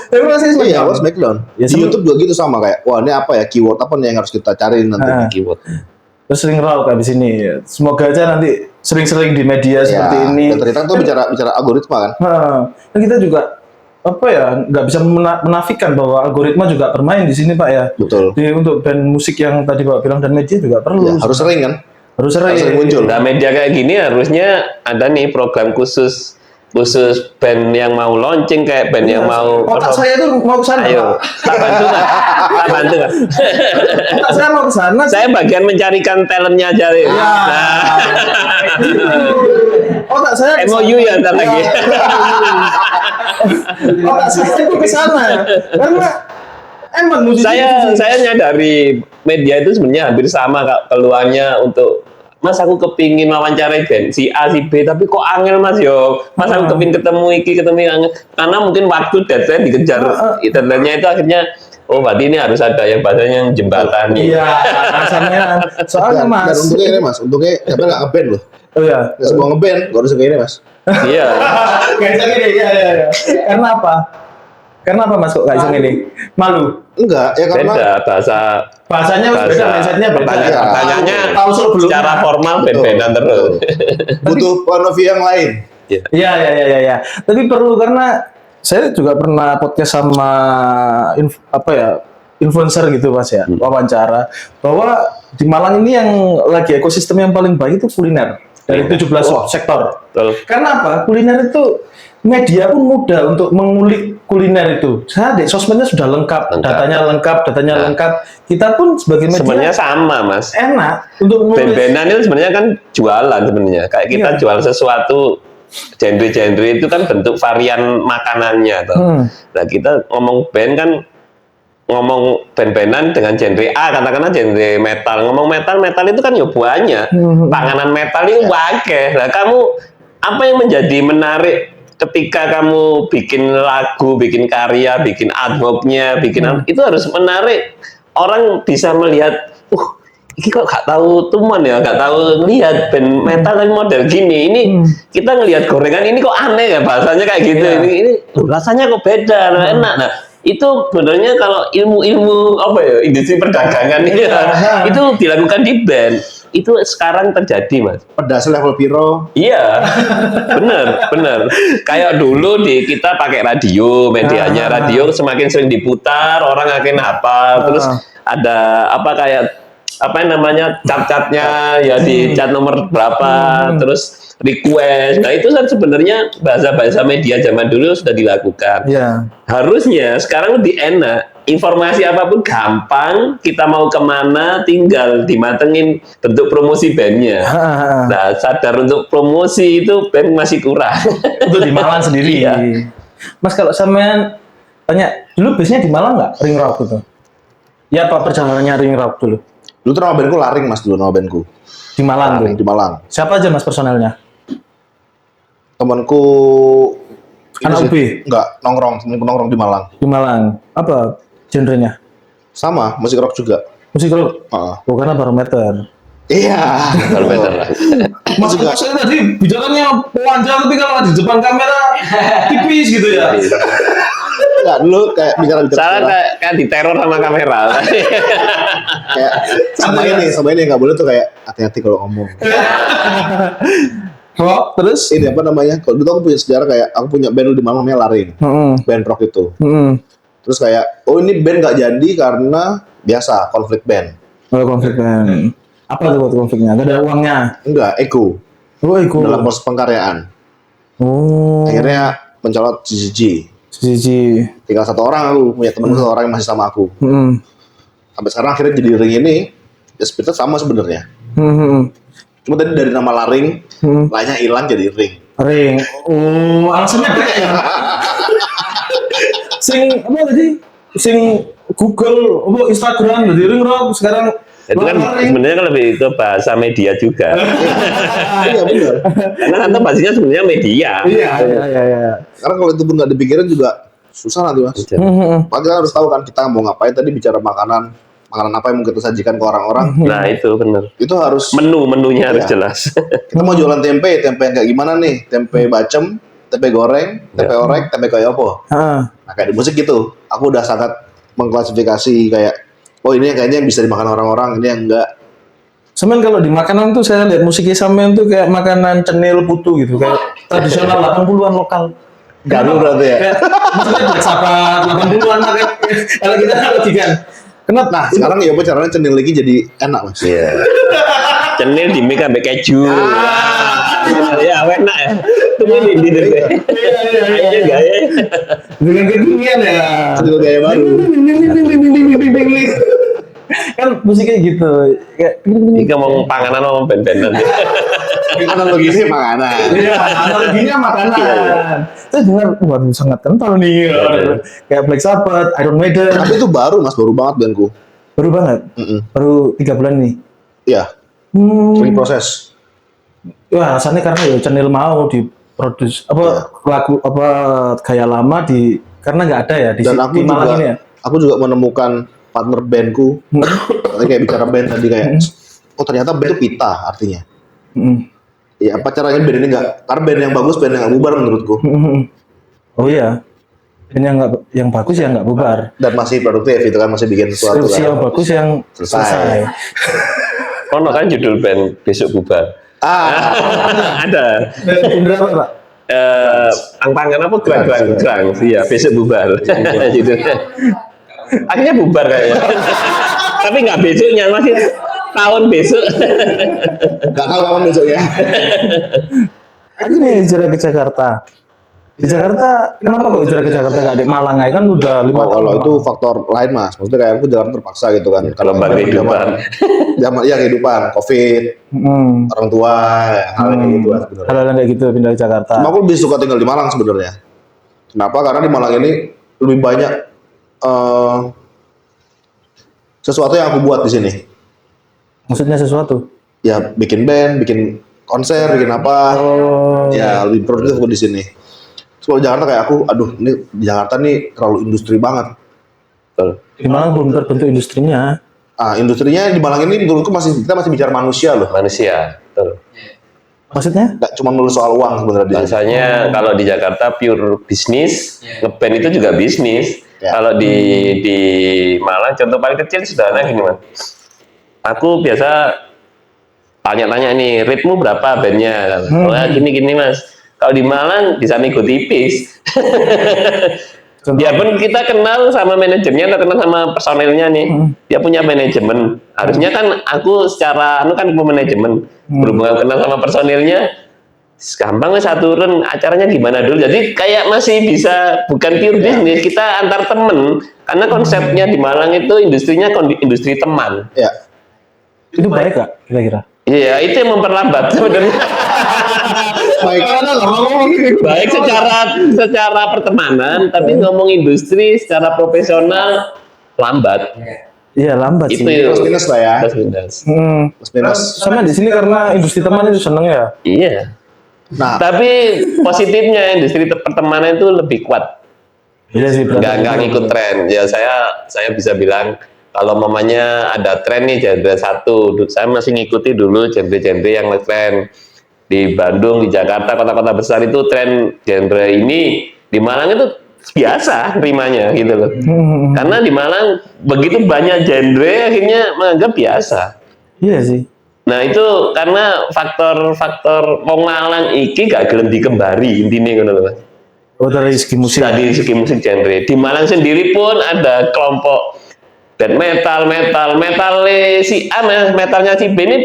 Tapi masih Iya, keluar Smackdown. Ya, Di YouTube juga gitu sama kayak, wah ini apa ya, keyword apa nih yang harus kita cari nanti keyword. Terus Ring Rock habis ini. Semoga aja nanti sering-sering di media seperti ini. Dan ternyata tuh bicara algoritma kan. Dan kita juga apa ya, nggak bisa menafikan bahwa algoritma juga bermain di sini Pak ya. Betul. Jadi untuk band musik yang tadi Pak bilang dan media juga perlu. Ya, harus sering kan. Harus sering muncul. Nah, media kayak gini harusnya ada nih program khusus band yang mau launching kayak band yang mau otak saya tuh mau ke sana. Ayo, tak bantu nggak? Tak bantu nggak? Otak saya mau ke sana. Saya bagian mencarikan talentnya aja. Ya. Nah, otak saya MOU ya ntar lagi. otak saya itu ke sana. Karena emang musisi saya nyadari media itu sebenarnya hampir sama keluarnya untuk Mas aku kepingin wawancarai band si A si B tapi kok angel Mas yo. Mas aku kepingin ketemu angel karena mungkin waktu deadline dikejar deadline-nya itu akhirnya berarti ini harus ada yang bahasanya yang jembatan nih. Iya, alasannya soalnya Mas. Dan untungnya ini Mas, untungnya siapa nggak ngeband loh. Oh iya. Nggak semua ngeband, gak harus kayak gini Mas. Iya. Gak bisa gini, iya. Karena apa? Karena apa Mas kok gak bisa gini? Malu? Enggak, ya karena Beda Bahasanya beda, mindsetnya beda. Pertanyaannya Tahu sebelumnya. secara formal band-bandan terus. butuh point of view yang lain. Iya. Tapi perlu karena saya juga pernah podcast sama influencer gitu Mas ya, wawancara bahwa di Malang ini yang lagi ekosistem yang paling baik itu kuliner dari 17 sektor. Betul. Karena apa? Kuliner itu media pun mudah untuk mengulik kuliner itu. Saya sosmednya sudah lengkap. datanya lengkap. Kita pun sebagai media Sebenarnya sama Mas. enak untuk Band-bandan itu sebenarnya kan jualan sebenarnya. Kayak kita jual sesuatu genre-genre itu kan bentuk varian makanannya tuh. Nah, kita ngomong band kan ngomong band-bandan dengan genre A, katakanlah genre metal. Ngomong metal itu kan ya banyak. Panganan metal itu banyak. Nah, kamu apa yang menjadi menarik ketika kamu bikin lagu, bikin karya, bikin artwork-nya, itu harus menarik. Orang bisa melihat, ini kok gak tahu tuman ya, gak tahu lihat band metal tapi model gini. Ini kita ngelihat gorengan ini kok aneh ya bahasanya kayak gitu. Ini rasanya kok beda, enak. Nah, itu sebenarnya kalau ilmu industri perdagangan itu dilakukan di band. Itu sekarang terjadi Mas. Pedas level piro. Iya, bener. Kayak dulu kita pakai radio, medianya radio semakin sering diputar, orang akan hafal. Terus ada cat-catnya ya di cat nomor berapa, terus request. Nah itu kan sebenarnya bahasa media zaman dulu sudah dilakukan. Harusnya sekarang lebih enak. Informasi apapun gampang, kita mau kemana tinggal dimatengin bentuk promosi bandnya. Nah, sadar untuk promosi itu band masih kurang. Untuk di Malang sendiri. Mas kalau sama tanya, dulu biasanya di Malang nggak Ring Rock itu? Ya apa perjalanannya Ring Rock dulu? Dulu tuh nama bandku Laring mas, dulu nama bandku. Di Malang Laring, tuh. di Malang. Siapa aja mas personelnya? Temanku Anak UB? Enggak, temanku nongkrong di Malang. Di Malang. Apa genrenya? Sama, musik rock juga. Musik rock? Bukan barometer. Iya. Kalau better lah. Mas juga. saya tadi bicaranya panjang tapi kalau di depan kamera tipis gitu ya. Enggak, dulu kayak bicara-bicara. Salah kayak diteror sama kamera. Kayak sama ini nggak boleh tuh kayak hati-hati kalau ngomong. Oh, terus? Ini apa namanya? Kalau dulu aku punya sejarah kayak aku punya band dulu di Malang namanya Laring. Band rock itu. Terus kayak, oh ini band nggak jadi karena biasa konflik band. Oh, konflik kan. Apa tuh konfliknya? Gak ada uangnya? Enggak, ego. Oh, ego. Dalam proses pengkaryaan. Oh. Akhirnya mencolot Gigi. Siji. Tinggal satu orang aku, punya temen satu orang yang masih sama aku. Sampai sekarang akhirnya jadi Ring ini, ya sebetulnya sama sebenarnya. Cuma tadi dari nama Laring, lainnya hilang jadi Ring. Ring. Oh, alasannya apa ya? Sing apa tadi? Sing Google, apa Instagram jadi Ring Rock sekarang. Itu kan sebenarnya kan lebih ke bahasa media juga. Iya benar. Karena kantor basisnya sebenarnya media. Iya. Karena kalau itu pun nggak dipikirin juga susah nanti mas. Makanya kita harus tahu kan kita mau ngapain tadi bicara makanan apa yang mau kita sajikan ke orang-orang. Nah itu benar. Itu harus Menunya harus jelas. Kita mau jualan tempe yang kayak gimana nih? Tempe bacem, tempe goreng, tempe orek, tempe kayak apa? Nah kayak di musik gitu, aku udah sangat mengklasifikasi kayak, oh ini yang kayaknya yang bisa dimakan orang-orang, ini yang enggak. Semen kalau di makanan tuh saya lihat musiknya Samen tuh kayak makanan cenil putu gitu, kayak tradisional 80-an lokal. Gaduh berarti ya. Kayak, maksudnya Black Sabbath 80-an kayak kalau kita kan. Kenapa? Nah sekarang ya apa caranya cenil lagi jadi enak mas? Iya. Cenil di make sampai keju. Ya enak ya. Itu di deh. Iya gaya. Dengan kekinian ya. Cenil gaya baru. Kan musiknya gitu. Kayak Jika mau panganan mau ben-benan. Analogisnya makanan. Iya, analoginya makanan. Saya dengar, waduh sangat kental nih. Kayak Black Sabbath, Iron Maiden. Tapi itu baru mas, baru banget bandku. Baru banget. Baru 3 bulan nih. Iya. Ini proses. Ya alasannya karena ya Cenil mau diproduksi lagu apa gaya lama karena nggak ada ya di Dan aku di Malang juga, ini ya. aku juga menemukan partner bandku. Tadi kayak bicara band tadi kayak, oh ternyata band itu pita artinya. Ya apa caranya band ini karena band yang bagus, band yang nggak bubar menurutku. Oh iya. Dan yang bagus ya nggak bubar. Dan masih produktif itu kan, masih bikin sesuatu Skripsi yang bagus yang selesai. Kono kan judul band besok bubar. Ada. Bener apa Pak? Angpangan apa gerang. Iya, besok bubar. Gitu. Akhirnya bubar kayaknya. Tapi nggak besoknya, masih tahun besok. Nggak tahu kapan besoknya. Aku nih hijrah ke Jakarta. Di Jakarta, kenapa kok hijrah ke Jakarta nggak di Malang aja kan udah 5 tahun. Kalau itu faktor lain mas, maksudnya kayak aku jalan terpaksa gitu kan. Kalau kehidupan. Zaman ya kehidupan, COVID, orang tua, hal kayak gitu lah sebenarnya. Hal-hal kayak gitu pindah ke Jakarta. Cuma aku lebih suka tinggal di Malang sebenarnya. Kenapa? Karena di Malang ini lebih banyak sesuatu yang aku buat di sini. Maksudnya sesuatu? Ya bikin band, bikin konser, bikin apa. Ya lebih produktif aku di sini. Kalau Jakarta kayak aku, aduh ini di Jakarta nih terlalu industri banget. Di Malang belum terbentuk industrinya. Industrinya di Malang ini menurutku kita masih bicara manusia loh. Manusia, betul. Maksudnya? Nggak cuma melulu soal uang sebenarnya. Bahasanya kalau di Jakarta pure bisnis, ngeband itu juga bisnis. Kalau di Malang contoh paling kecil sederhana gini mas. Aku biasa tanya-tanya nih, ritmu berapa bandnya? Oh gini mas. Kalau di Malang bisa nego tipis. Biarpun kita kenal sama manajernya atau kenal sama personelnya nih, dia punya manajemen. Harusnya kan aku secara kan manajemen berhubungan kenal sama personelnya, gampang satu turun acaranya gimana dulu. Jadi kayak masih bisa bukan pure bisnis, kita antar temen. Karena konsepnya di Malang itu industrinya industri teman. Ya. Itu baik gak kira-kira? Iya, itu yang memperlambat sebenarnya. Baik secara pertemanan, tapi ngomong industri secara profesional lambat. Iya lambat Itu sih. Plus minus lah ya. plus minus. Plus minus. Sama di sini karena industri teman itu seneng ya. Iya. Nah, Tapi positifnya industri pertemanan itu lebih kuat. Iya sih. Nggak ngikut tren. Ya saya bisa bilang kalau mamanya ada tren nih genre satu, saya masih ngikuti dulu genre-genre yang tren. Di Bandung, di Jakarta, kota-kota besar itu tren genre ini. Di Malang itu biasa terimanya gitu loh. Karena di Malang begitu banyak genre akhirnya menganggap biasa. Iya sih. Nah itu karena faktor-faktor wong Malang iki gak gelem dikembari intinya ngono lho Mas. Oh dari segi musik. Dari segi musik genre. Di Malang sendiri pun ada kelompok band metal si A, metalnya si B ini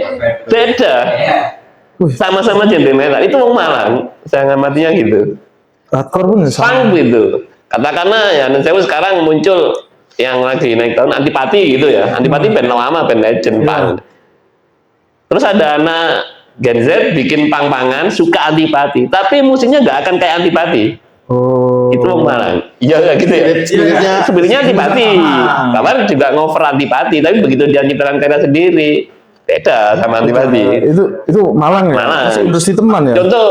beda. Sama-sama genre metal. Itu wong Malang. Saya ngamatinya gitu. Hardcore pun sama. Punk gitu. Katakanlah ya, saya sekarang muncul yang lagi naik tahun Antipati gitu ya. Antipati band lama, band legend punk. Terus ada anak Gen Z bikin pang-pangan suka Antipati, tapi musiknya nggak akan kayak Antipati. Oh. Itu wong Malang. Iya nggak gitu ya. Sebenarnya Antipati. Kapan juga ngover Antipati, tapi begitu dia ciptakan karya sendiri, beda sama Antipati. Itu Malang ya. Malang. Masih industri teman ya. Contoh,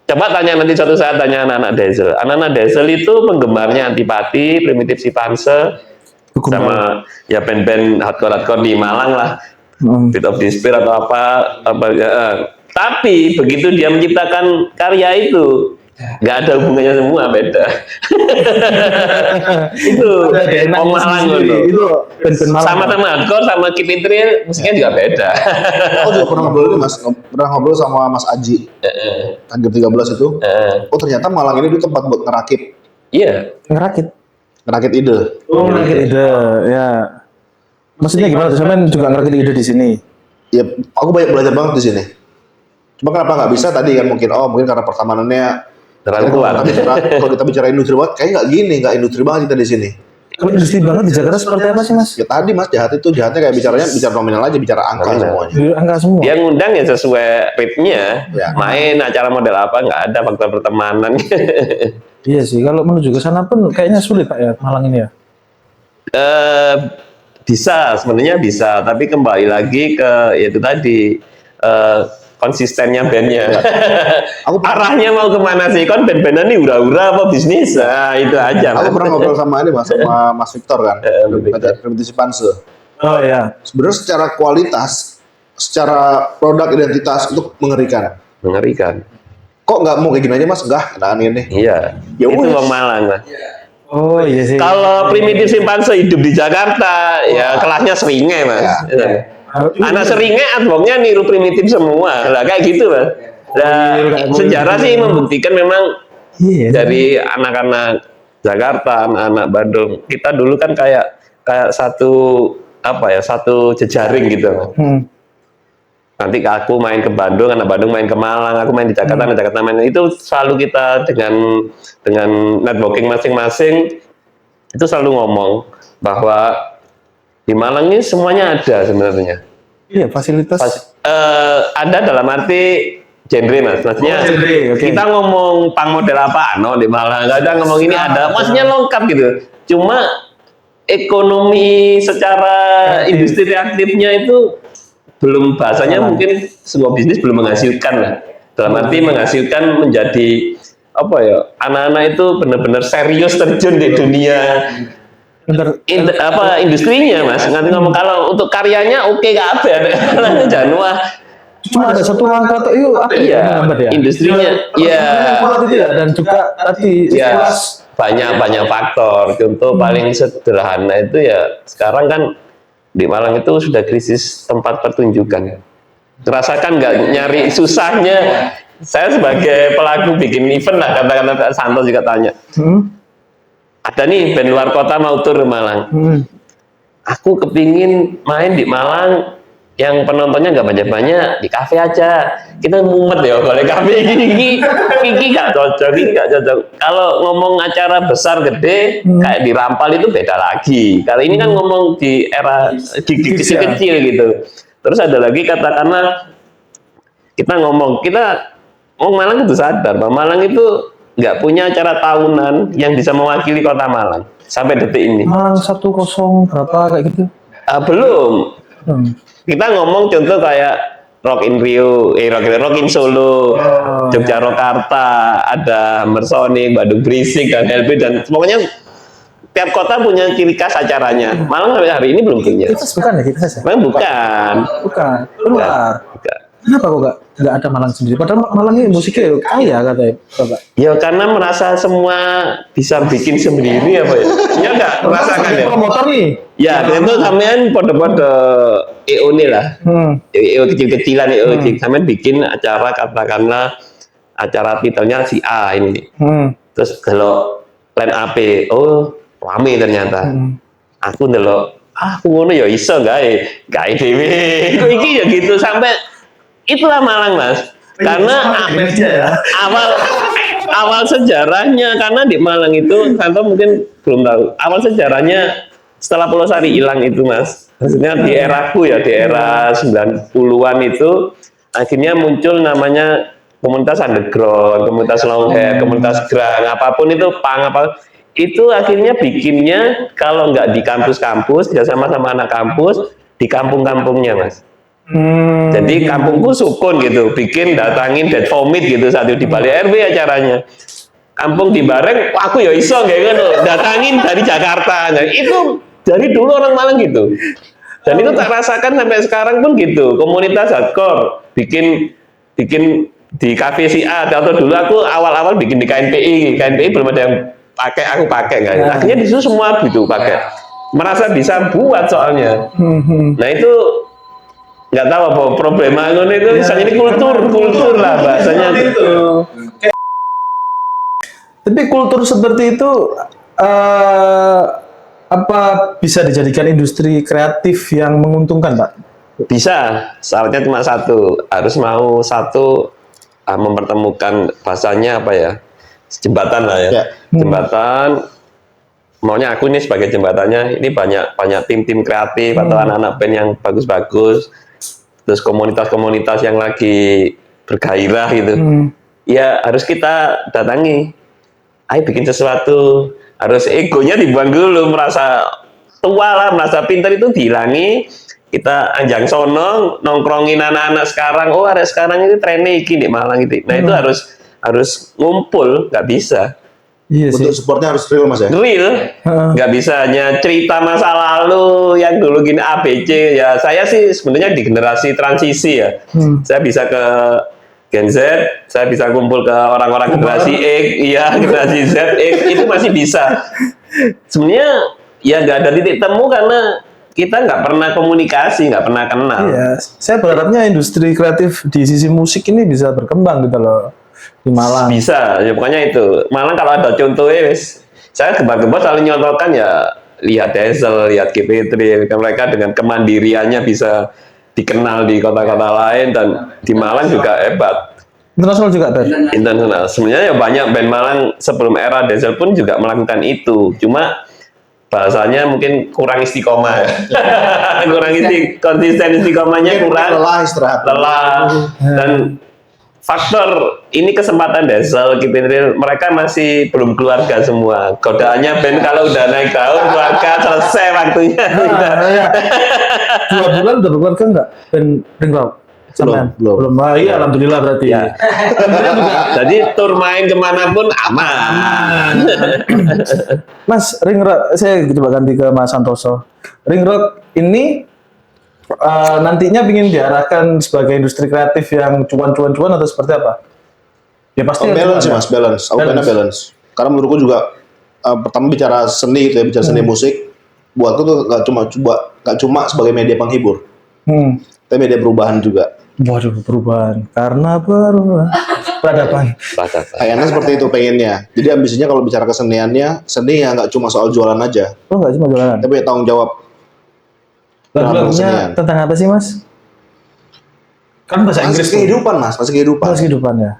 coba tanya nanti suatu saat tanya anak-anak Diesel. Anak-anak Diesel itu penggemarnya Antipati, Primitif Sipanse, sama ya band-band hardcore di Malang lah. Bit of Despair atau apa ya. Tapi begitu dia menciptakan karya itu nggak ada hubungannya semua, beda. Itu Om Malang itu band-band Malang. sama-sama hardcore sama Keep It Real musiknya juga beda. aku juga pernah ngobrol ini Mas, pernah ngobrol sama Mas Aji. Tanggal 13 itu. Oh ternyata Malang ini tuh tempat buat ngerakit Iya. ngerakit ide. Oh, ngerakit ide, ya. Maksudnya gimana tuh? Sampean juga ngerakit ide di sini? Ya, aku banyak belajar banget di sini. Cuma kenapa nggak bisa tadi kan mungkin karena pertemanannya Terlalu kuat. Kalau kita bicara industri banget, kayak nggak industri banget kita di sini. Kalau industri banget di Jakarta seperti apa sih Mas? Ya tadi Mas jahatnya kayak bicara nominal aja, bicara angka semuanya. Angka semua. Dia ngundang ya sesuai rate-nya. Ya. Main acara model apa nggak ada faktor pertemanan. Iya sih. Kalau menuju ke sana pun kayaknya sulit Pak ya Malang ini ya. Bisa, sebenarnya bisa, tapi kembali lagi ke itu tadi konsistennya bandnya. Arahnya mau kemana sih? Kan band-bandan ini hura-hura apa bisnis? Nah, itu aja. Aku pernah ngobrol sama ini Mas, sama Mas Victor kan, Primitif Sipanse. Oh ya. Sebenarnya secara kualitas, secara produk identitas itu mengerikan. Mengerikan. Kok nggak mau kayak gini aja Mas? Enggak, ada ini. Iya. Ya Itu wes. Wong Malang lah. Oh iya sih. Kalau Primitif Sipanse hidup di Jakarta, ya kelasnya seringe Mas. Ya. Anak seringe albumnya niru Primitif semua. Lah kayak gitu Mas. Nah, sejarah sih membuktikan memang Iya. dari anak-anak Jakarta, anak-anak Bandung, kita dulu kan kayak satu jejaring gitu. Nanti aku main ke Bandung, anak Bandung main ke Malang, aku main di Jakarta, anak Jakarta main, itu selalu kita dengan networking masing-masing itu selalu ngomong bahwa di Malang ini semuanya ada sebenarnya. Iya fasilitas. Ada dalam arti genre Mas, maksudnya genre, oke. kita ngomong pang model apa di Malang, kadang ngomong ini ada, maksudnya lengkap gitu. Cuma ekonomi secara industri kreatifnya itu belum, bahasanya mungkin sebuah bisnis belum menghasilkan lah. Dalam arti menghasilkan menjadi apa ya, anak-anak itu benar-benar serius terjun di dunia industrinya Mas. Nanti ngomong kalau untuk karyanya oke gak apa ada Januah. Cuma ada satu langkah atau apa Iya, ya? industrinya iya. Dan juga tadi Ya, banyak faktor. Contoh paling sederhana itu ya sekarang kan di Malang itu sudah krisis tempat pertunjukan. Rasakan nggak nyari susahnya? Saya sebagai pelaku bikin event lah, katakanlah Pak Santo juga tanya. Ada nih band luar kota mau tur ke Malang. Aku kepingin main di Malang yang penontonnya nggak banyak-banyak, di kafe aja. Kita mumet ya kalau kafe ini nggak cocok, ini nggak cocok. Kalau ngomong acara besar gede kayak di Rampal itu beda lagi. Kalau ini kan ngomong di era kecil-kecil gitu. Terus ada lagi katakanlah kita Malang itu sadar bahwa Malang itu nggak punya acara tahunan yang bisa mewakili kota Malang sampai detik ini. Malang 10 berapa kayak gitu? Belum. Hmm. Kita ngomong contoh kayak Rock in Rio, Rock in Solo, Yogyakarta, ada Mersonic, Bandung Berisik, dan LB, dan pokoknya tiap kota punya ciri khas acaranya. Malang sampai hari ini belum punya. Kita bukan ya, kita saja. Memang bukan. Bukan, keluar. Bukan. Kenapa kok nggak ada Malang sendiri? Padahal Malang ini musiknya kaya katanya, Bapak. Ya karena merasa semua bisa bikin sendiri apa ya? Ya enggak, merasakan ya. Promotor nih. Ya, itu sampean pada EO nih lah. EO kecil-kecilan EO kecil. Sampean bikin acara katakanlah acara titelnya si A ini. Terus kalau line up, oh rame ternyata. Aku ndelok, aku ngono ya iso gawe dhewe. Kok iki ya gitu sampai itulah Malang, Mas. Karena awal sejarahnya, karena di Malang itu Santo mungkin belum tahu. Awal sejarahnya setelah Pulau Sari hilang itu, Mas. Maksudnya di eraku ya, di era 90-an itu akhirnya muncul namanya komunitas underground, komunitas longhair, komunitas gerang, apapun itu itu akhirnya bikinnya kalau nggak di kampus-kampus, ya sama-sama anak kampus, di kampung-kampungnya, Mas. Jadi kampungku sukun gitu, bikin datangin Dead Vomit gitu satu di balik RW acaranya. Kampung di Bareng, aku ya iso kayak gitu, datangin dari Jakarta. Nah, itu dari dulu orang Malang gitu. Dan itu tak rasakan sampai sekarang pun gitu. Komunitas hardcore bikin di kafe si A, atau dulu aku awal-awal bikin di KNPI belum ada yang pakai, aku pakai nggak. Akhirnya di situ semua gitu pakai. Merasa bisa buat soalnya. Nah itu nggak tahu apa problema itu misalnya ini kultur lah bahasanya itu. Tapi kultur seperti itu apa bisa dijadikan industri kreatif yang menguntungkan, Pak? Bisa, syaratnya cuma satu, harus mau satu mempertemukan bahasanya apa ya, jembatan lah ya. Jembatan, maunya aku ini sebagai jembatannya, ini banyak tim-tim kreatif atau anak-anak band yang bagus-bagus, terus komunitas-komunitas yang lagi bergairah gitu, ya harus kita datangi, ayo bikin sesuatu, harus egonya dibuang dulu, merasa tua lah, merasa pintar itu dihilangi, kita anjang sono, nongkrongin anak-anak sekarang, oh ada sekarang itu trennya iki di Malang itu, nah itu harus ngumpul, nggak bisa. Iya sih. Untuk supportnya harus real, Mas ya? Real, nggak bisa hanya cerita masa lalu yang dulu gini ABC. Ya saya sih sebenarnya di generasi transisi ya. Saya bisa ke Gen Z, saya bisa kumpul ke orang-orang generasi X, iya generasi Z, X itu masih bisa. Sebenarnya ya nggak ada titik temu karena kita nggak pernah komunikasi, nggak pernah kenal. Iya, saya berharapnya industri kreatif di sisi musik ini bisa berkembang gitu loh. Di Malang bisa, ya pokoknya itu Malang kalau ada contohnya saya gembar-gembar selalu nyontohkan ya, lihat Denzel, lihat K-Pop, mereka dengan kemandiriannya bisa dikenal di kota-kota lain, dan di Malang juga hebat. Internasional juga, Ben? Internasional, sebenarnya ya banyak band Malang sebelum era Denzel pun juga melakukan itu, cuma bahasanya mungkin kurang istiqomah ya. Kurang konsisten istiqomahnya kurang, lelah istirahat, dan faktor ini kesempatan Denzel, mereka masih belum keluarga semua. Godaannya band kalau udah naik daun keluarga selesai waktunya. Ya. 2 bulan udah berkeluarga nggak? Band Ring Rock? Belum. Iya, alhamdulillah berarti. Ya. Jadi tur main kemanapun aman. Mas, Ring Rock, saya coba ganti ke Mas Santoso. Ring Rock ini nantinya ingin diarahkan sebagai industri kreatif yang cuan-cuan atau seperti apa? Ya pasti balance sih, Mas, balance. Aku pengennya balance. Karena menurutku juga pertama bicara seni gitu ya, bicara seni musik, buatku tuh gak cuma sebagai media penghibur, tapi media perubahan juga. Waduh, perubahan. Karena peradaban. Kayaknya seperti itu pengennya. Jadi ambisinya kalau bicara keseniannya, seni ya nggak cuma soal jualan aja. Oh, nggak cuma jualan. Tapi tanggung jawab. Lagu-lagunya tentang apa sih, Mas? Kan bahasa Inggris. Kehidupan, Mas. Masih kehidupan. Masih kehidupan ya.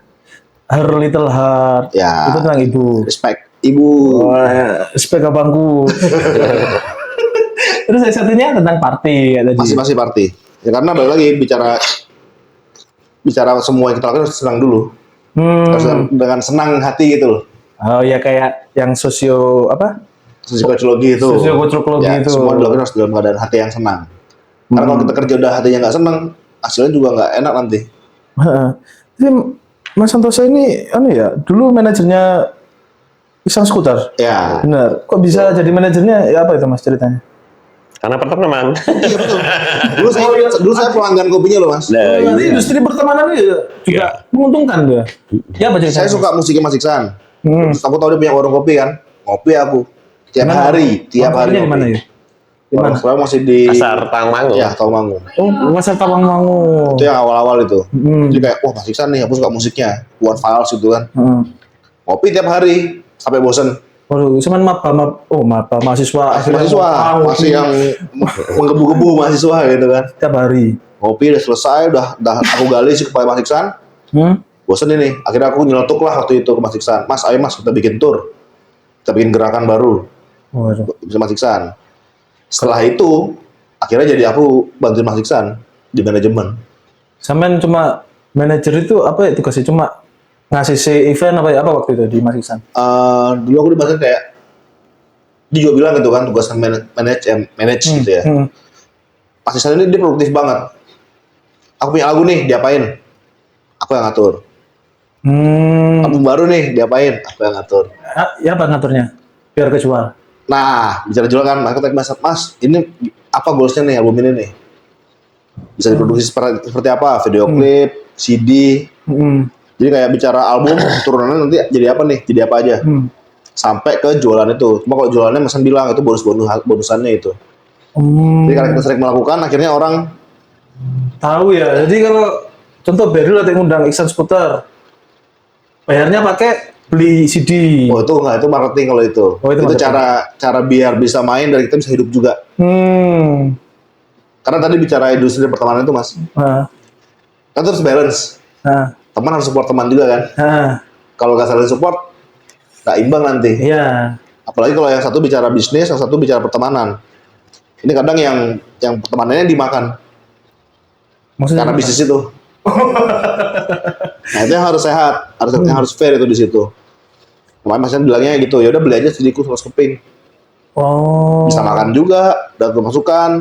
Her Little Heart. Ya. Itu tentang ibu. Respect ibu. Oh, ya. Respect abangku. Terus yang satunya tentang party tadi. Masih party. Ya karena balik lagi bicara semua yang kita lakukan harus senang dulu. Harus dengan senang hati gitu loh. Oh ya, kayak yang psikologi itu. Psikologi Ya, itu. semua dilakukan harus dalam keadaan hati yang senang. Karena kalau kita kerja udah hatinya nggak senang, hasilnya juga nggak enak nanti. Heeh. Jadi Mas Santosa ini ya, dulu manajernya Iksan Skuter. Ya. Benar. Kok bisa jadi manajernya? Ya apa itu Mas ceritanya? Karena pertemanan. Iya betul. Dulu saya pelanggan kopinya loh Mas. Nah, Berarti iya. industri pertemanan ini juga menguntungkan dia. Ya apa ceritanya? Saya suka musiknya Mas Iksan. Terus aku tahu dia punya warung kopi kan. Ngopi aku tiap Dimana? hari Warungnya di mana ngopi. ya? Di mana? Sekarang masih di Pasar Tangmangu. Ya, Tawangmangu. Oh, Pasar Tawangmangu. Itu yang awal-awal itu. Hmm. Jadi kayak, wah Mas Iksan nih, aku suka musiknya. Buat files gitu kan. Heeh. Ngopi tiap hari sampai bosen. Waduh, cuman maba mahasiswa akhirnya Mahasiswa ngopi masih yang menggebu-gebu mahasiswa gitu kan. tiap hari. Ngopi udah selesai, udah aku gali sih kepada Mas Iksan. Bosen ini, akhirnya aku nyeletuk lah waktu itu ke Mas Iksan. Mas, ayo Mas kita bikin tour, kita bikin gerakan baru. Waduh. Bisa Mas Iksan. Setelah itu, akhirnya jadi aku bantuin Mas Iksan di manajemen. Sampean cuma manajer itu apa ya tugasnya? Cuma ngasih si event apa ya apa waktu itu di Mas Iksan? Dulu aku dibahasin kayak, dia juga bilang gitu kan, tugas manage gitu ya. Mas Iksan ini dia produktif banget. Aku punya lagu nih, diapain? Aku yang ngatur. Album baru nih, diapain? Aku yang ngatur. Ya apa ngaturnya? Biar kejual. Nah, bicara jual kan, aku tanya Mas, ini apa goalsnya nih album ini nih? Bisa diproduksi seperti apa? Video klip, CD. Jadi kayak bicara album, turunannya nanti jadi apa nih? Jadi apa aja? Sampai ke jualan itu. Cuma kalau jualannya Mas bilang itu bonusannya itu. Jadi karena kita sering melakukan, akhirnya orang Tahu ya. Jadi kalau contoh Beril atau ngundang Iksan Skuter, bayarnya pakai beli CD. oh itu marketing kalau itu. Oh, itu itu marketing. cara biar bisa main dan kita bisa hidup juga. Karena tadi bicara industri pertemanan itu Mas, Nah, kan terus balance. nah, Teman harus support teman juga kan. nah, Kalau nggak saling support, nggak imbang nanti. iya. Apalagi kalau yang satu bicara bisnis, yang satu bicara pertemanan. Ini kadang yang pertemanannya dimakan Maksudnya karena apa? bisnis itu. Nah itu yang harus sehat, harus fair itu di situ. Kemarin Mas Yan bilangnya gitu, ya udah beli aja CD-ku 100 keping. Oh. Bisa makan juga, dapat pemasukan,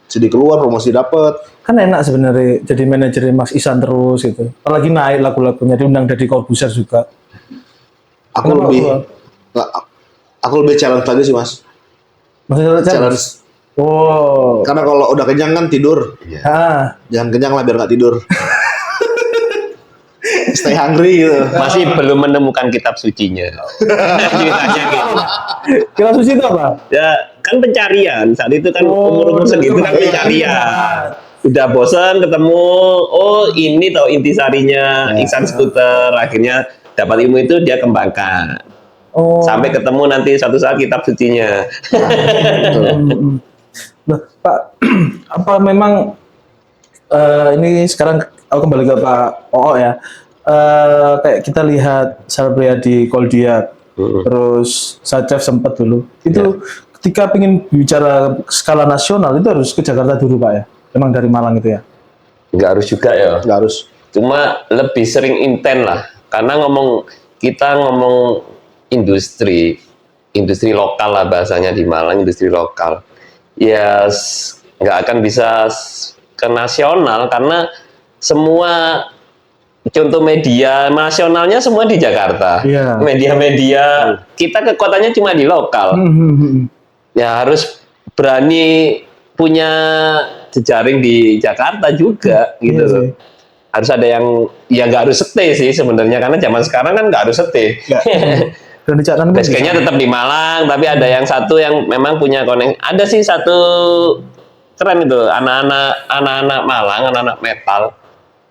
CD keluar, promosi dapet. Kan enak sebenarnya jadi manajer Mas Iksan terus gitu. Apalagi naik lagu-lagunya diundang Deddy Corbuzier juga. Aku Kenapa lebih, keluar? nggak, aku lebih challenge lagi sih Mas. Maksudnya Challenge. Oh. Karena kalau udah kenyang kan tidur. Ah. Jangan kenyang lah biar nggak tidur. Stay hungry gitu. Masih belum menemukan kitab sucinya. Ceritanya gitu. Kitab suci itu apa? Ya kan pencarian. Saat itu kan umur-umur segitu kan pencarian. Udah bosan ketemu, oh ini tau intisarinya Iksan Skuter. Akhirnya dapat ilmu itu dia kembangkan. Oh. Sampai ketemu nanti suatu saat kitab sucinya. Nah, Pak, apa memang ini sekarang aku kembali ke Pak Oo ya. Kayak kita lihat Sarabria di Koldiak, terus Sacev sempat dulu. Itu ketika ingin bicara skala nasional itu harus ke Jakarta dulu Pak ya. Memang dari Malang itu ya. Nggak harus juga ya. Nggak harus. Cuma lebih sering inten lah. Karena kita ngomong industri lokal lah bahasanya di Malang, industri lokal. Ya nggak akan bisa ke nasional karena semua contoh media nasionalnya semua di Jakarta. Iya. Media-media kita kekuatannya cuma di lokal. Ya harus berani punya jejaring di Jakarta juga gitu loh. Harus ada yang ya nggak harus stay sih sebenarnya karena zaman sekarang kan nggak harus stay. Dan di Jakarta Basecamp-nya tetap di Malang, tapi ada yang satu yang memang punya koneksi. Ada sih satu keren itu anak-anak Malang, anak-anak metal.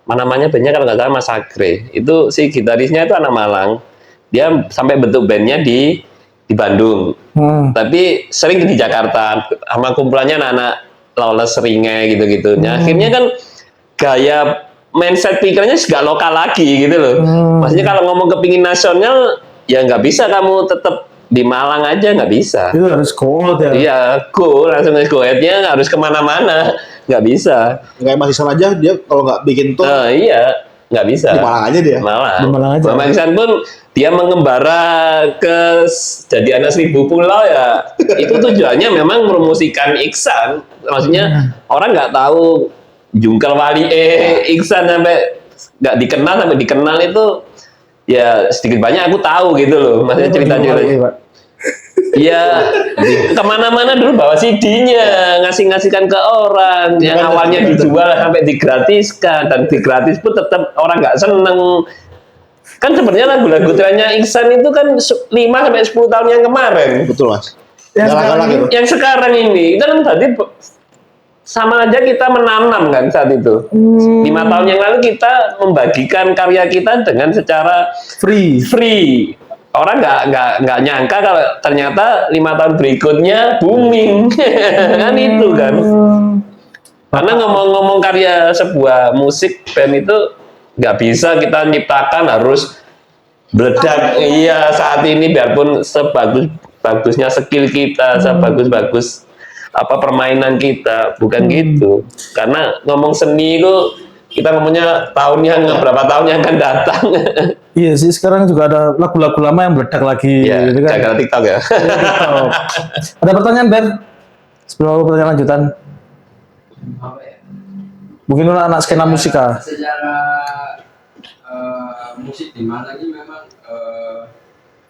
Namanya bandnya kalau nggak salah Mas Agre. Itu si gitarisnya itu anak Malang. Dia sampai bentuk bandnya di Bandung. Tapi sering di Jakarta sama kumpulannya anak-anak Lawless Ringe gitu-gitu. Nah, akhirnya kan gaya mindset pikirannya nggak lokal lagi gitu loh. Maksudnya kalau ngomong kepingin nasional ya nggak bisa kamu tetap di Malang aja nggak bisa. Itu harus gold ya. Iya, langsung go ahead-nya harus kemana-mana, nggak bisa. Kayak Mas Iksan aja dia kalau nggak bikin tour Iya. nggak bisa. Di Malang aja dia. Malang. Di Malang aja. Mama Iksan pun dia mengembara ke jadi anak 1000 pulau ya. Itu tujuannya memang promosikan Iksan. Maksudnya orang nggak tahu Jungkel Wali Iksan sampai nggak dikenal itu ya sedikit banyak aku tahu gitu loh. Maksudnya cerita-cerita. Iya, kemana-mana dulu bawa CD-nya, ngasih-ngasihkan ke orang. Yang awalnya dijual sampai digratiskan, dan digratis pun tetap orang nggak seneng. Kan sebenarnya lagu-lagu trennya Iksan itu kan 5-10 tahun yang kemarin. Betul Mas. Yang Galak-galak sekarang gitu. Yang sekarang ini, itu kan tadi sama aja kita menanam kan saat itu. 5 tahun yang lalu kita membagikan karya kita dengan secara free. Orang nggak nyangka kalau ternyata 5 tahun berikutnya booming. Kan itu kan. Karena ngomong-ngomong karya sebuah musik band itu nggak bisa kita nyiptakan harus meledak. Iya, saat ini biarpun sebagus-bagusnya skill kita, sebagus-bagus apa permainan kita, bukan gitu. Karena ngomong seni itu kita ngomongnya berapa tahun yang akan datang. Iya sih, sekarang juga ada lagu-lagu lama yang meledak lagi. Ya, gitu kan. gara-gara TikTok ya. TikTok. Ada pertanyaan, Ben? Sebelum pertanyaan lanjutan. Apa ya? Mungkin lu anak skena musika. Secara musik di Malang ini memang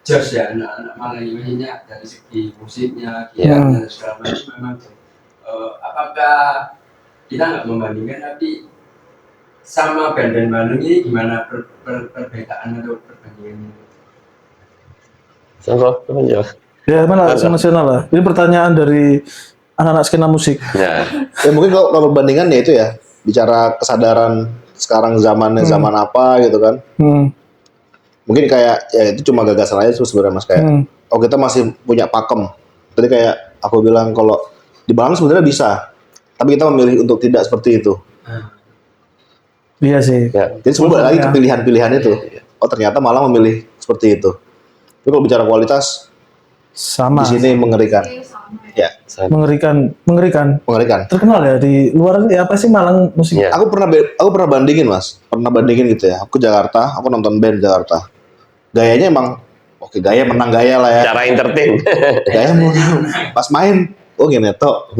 jos ya, anak-anak Malang ini maksudnya dari segi musiknya, dan segala macam memang apakah kita nggak membandingkan tapi sama band-band Bandung ini gimana perbedaan atau perbandingan? Songko, apa ya? Ya, mana nasional lah. Ini pertanyaan dari anak-anak skena musik. Ya, Ya mungkin kalau perbandingan ya itu ya, bicara kesadaran sekarang zamannya zaman apa gitu kan. Mungkin kayak ya itu cuma gagasan aja sebenarnya Mas, kayak oh kita masih punya pakem. Tadi kayak aku bilang kalau di Malang sebenarnya bisa, tapi kita memilih untuk tidak seperti itu. Iya sih. ya. Jadi semua balik lagi ke pilihan-pilihan itu. Oh ternyata Malang memilih seperti itu. Tapi kalau bicara kualitas Sama. di sini mengerikan. Ya, Mengerikan. mengerikan. Terkenal ya di luar ya apa sih Malang musik? Iya. Aku pernah bandingin Mas, pernah bandingin gitu ya. Aku Jakarta, aku nonton band Jakarta. Gayanya emang oke, gaya menang gaya lah ya. Cara entertain. Gaya mau pas main, oh gini toh.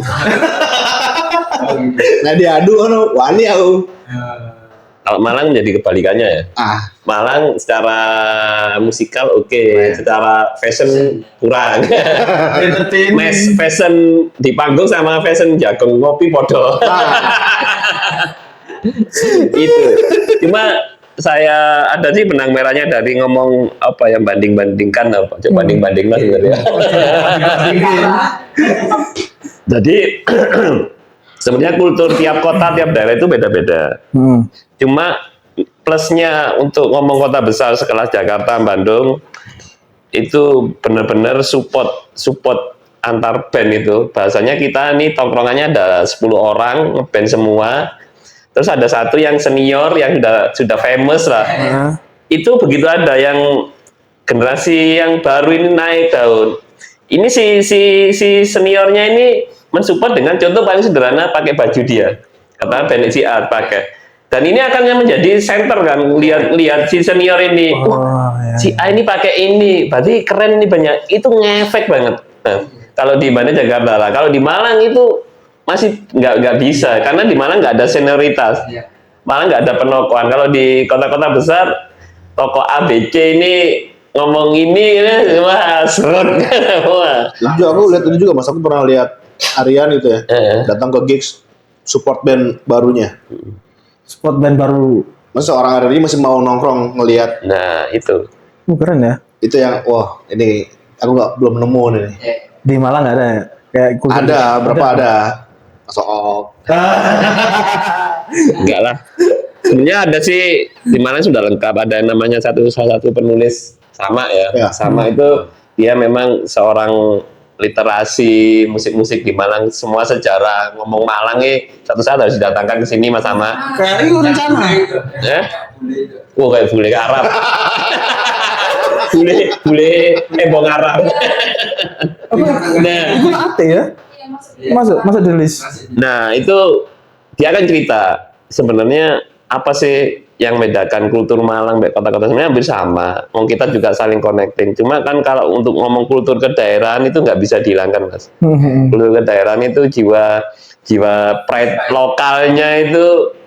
Nah diadu wani aku. Kalau Malang jadi kebalikannya ya. Malang secara musikal oke, secara fashion kurang. Entertain. Fashion di panggung sama fashion jagung ngopi podo. Itu. Cuma saya ada sih benang merahnya dari ngomong apa yang banding-bandingkan apa. Coba banding-banding lah sebenarnya. Jadi sebenarnya kultur tiap kota, tiap daerah itu beda-beda. Cuma plusnya untuk ngomong kota besar sekelas Jakarta, Bandung, itu benar-benar support antar band itu. Bahasanya kita nih tongkrongannya ada 10 orang, ngeband semua. Terus ada satu yang senior yang sudah famous lah. Itu begitu ada yang generasi yang baru ini naik daun. Ini si seniornya ini mensupport dengan contoh paling sederhana pakai baju dia. Kata band si A pakai. Dan ini akan menjadi center kan, lihat si senior ini, si A ini pakai ini, berarti keren ini banyak, itu ngefek banget. Nah, kalau di mana Jakarta lah, kalau di Malang itu masih nggak bisa, karena di Malang nggak ada senioritas, Malang nggak ada penokohan. Kalau di kota-kota besar, toko A, B, C ini ngomong ini, wah seret, wah. Itu aku lihat itu juga Mas, aku pernah lihat Aryan itu ya, datang ke gigs support band barunya. Spot band baru. Masa orang hari ini masih mau nongkrong ngelihat. Nah itu. Keren ya. Itu yang wah ini aku belum nemu nih. Di Malang nggak ada ya? Kayak ada berapa ada. Soal. Enggak lah. Sebenarnya ada sih di mana sudah lengkap, ada yang namanya salah satu penulis sama ya. Sama itu dia memang seorang literasi musik-musik di Malang, semua sejarah ngomong Malang satu saat harus didatangkan ke sini Mas Sama. Kayak itu rencana. Kayak bule Arab. bule bong Arab. Nah, Itu ate ya? Masuk di list. Nah, itu dia kan cerita sebenarnya apa sih yang membedakan kultur Malang dan kota-kota sebenarnya hampir sama. Mau kita juga saling connecting. Cuma kan kalau untuk ngomong kultur kedaerahan itu nggak bisa dihilangkan, Mas. Kultur kedaerahan itu jiwa pride lokalnya itu,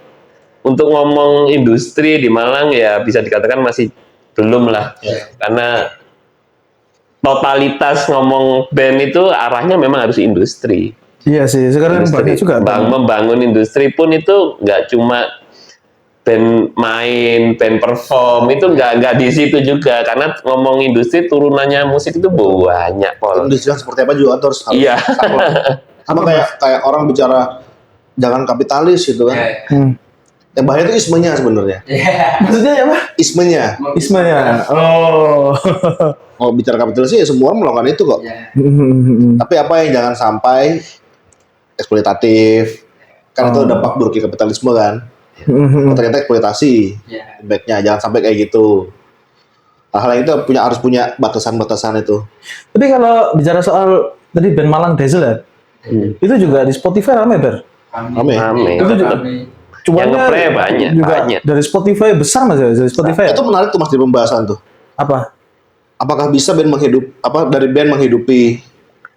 untuk ngomong industri di Malang ya bisa dikatakan masih belum lah. Karena totalitas ngomong band itu arahnya memang harus industri. Iya sih, sekarang banyak juga. Membangun industri pun itu nggak cuma band main, band perform, itu nggak di situ juga. Karena ngomong industri turunannya musik itu banyak, Pol. Industri yang seperti apa juga harus Iya. sama kayak orang bicara jangan kapitalis gitu kan. Yang bahaya itu ismenya sebenarnya. Maksudnya apa? Ismenya. Ismanya. Oh. Kalau bicara kapitalis ya semua orang melakukan itu kok. Tapi apa yang jangan sampai eksploitatif. Kan itu dampak buruknya kapitalisme kan. Ternyata eksploitasi. Baiknya jangan sampai kayak gitu. Hal-hal itu harus punya batasan-batasan itu. Tapi kalau bicara soal tadi band Malang Diesel ya, itu juga di Spotify rame Ber. Rame. Itu juga. Yang nge-play banyak. Dari Spotify besar Mas ya, dari Spotify. Itu menarik tuh Mas di pembahasan tuh. Apa? Apakah bisa band dari band menghidupi?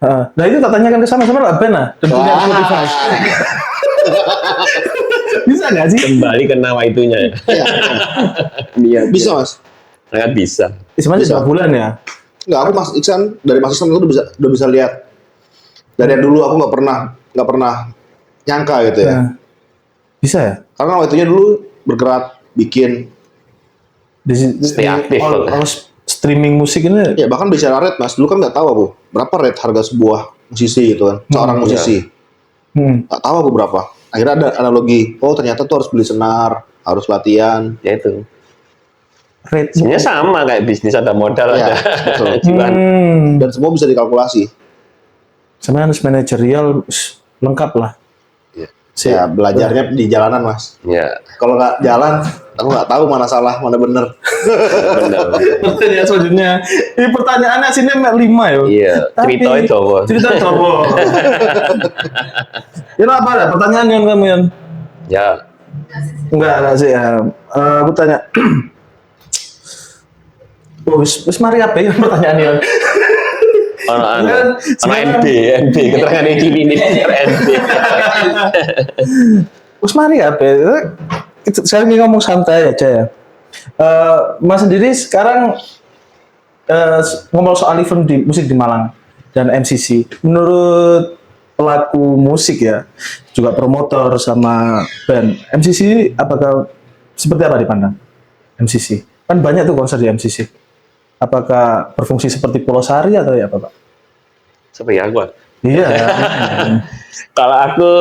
Nah itu tak tanyakan ke sama-sama lah band lah. Dan punya Spotify. Bisa nggak sih? Kembali ke nawaitunya. Iya. Bisa Mas. Sangat bisa. Sebenarnya 2 bulan ya. Enggak, aku Mas Iksan dari Mas Iksan itu udah bisa lihat. Dari yang dulu aku nggak pernah nyangka gitu ya. Bisa ya? Karena waktu itu dulu bergerak bikin Stay aktif. Streaming musik ini. ya bahkan bicara rate Mas, dulu kan nggak tahu aku berapa rate harga sebuah musisi gitu kan, seorang musisi. Nggak tahu aku berapa. Akhirnya ada analogi, oh ternyata tuh harus beli senar, harus latihan. Ya itu. Rate Sebenarnya sama kayak bisnis, ada modal, Ya, ada betul. cuan. Dan semua bisa dikalkulasi. Sebenarnya harus manajerial lengkap lah. Ya belajarnya di jalanan Mas. Ya, Kalau nggak jalan, aku nggak tahu mana salah, mana bener. benar. Pertanyaan selanjutnya, ini pertanyaannya sini 5 ya. Iya, ceritanya Jawa. Cerita Jawa. Ya apa ada pertanyaan yang kamu yang? Ya, Enggak sih ya. Aku tanya. Wis mari apa ya pertanyaannya? Anak NB, keterangan ini NB. Wis mari apa? Saya ingin ngomong santai aja ya. Mas sendiri sekarang ngomong soal event di musik di Malang dan MCC. Menurut pelaku musik ya, juga promotor sama band, MCC apakah seperti apa dipandang? MCC kan banyak tuh konser di MCC. Apakah berfungsi seperti Polosari atau ya apa Pak? Seperti aku. Iya. Kalau aku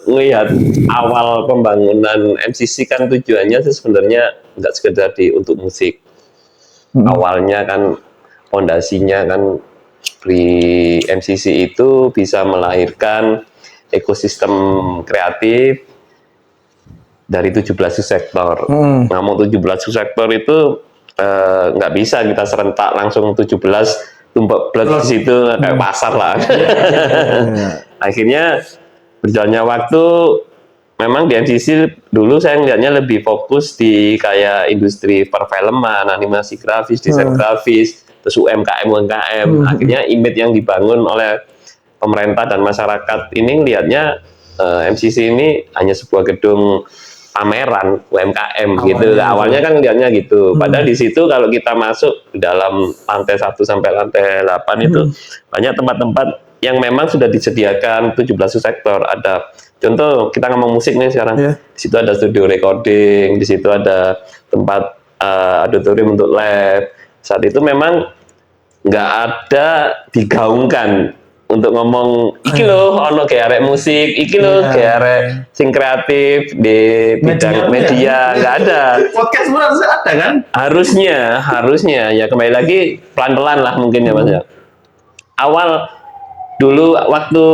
ngelihat awal pembangunan MCC kan tujuannya sih sebenarnya nggak sekedar untuk musik. Awalnya kan fondasinya kan di MCC itu bisa melahirkan ekosistem kreatif dari 17 sektor. Namun 17 sektor itu nggak bisa kita serentak langsung 17 tumpuk blok di situ kayak pasar lah. Akhirnya berjalannya waktu, memang di MCC dulu saya ngeliatnya lebih fokus di kayak industri perfilman, animasi grafis, desain grafis, terus UMKM. Akhirnya image yang dibangun oleh pemerintah dan masyarakat ini ngelihatnya MCC ini hanya sebuah gedung pameran UMKM gitu. Awalnya kan lihatnya gitu. Padahal di situ kalau kita masuk di dalam lantai 1 sampai lantai 8 itu banyak tempat-tempat yang memang sudah disediakan 17 sektor. Ada contoh kita ngomong musik nih sekarang. Di situ ada studio recording, di situ ada tempat auditorium untuk live. Saat itu memang nggak ada digaungkan untuk ngomong iki loh ono kayak arek musik, iki loh kayak arek sing kreatif di bidang media, nggak ada. Podcast harusnya ada kan? Harusnya ya kembali lagi pelan-pelan lah mungkin ya Mas ya. Awal dulu waktu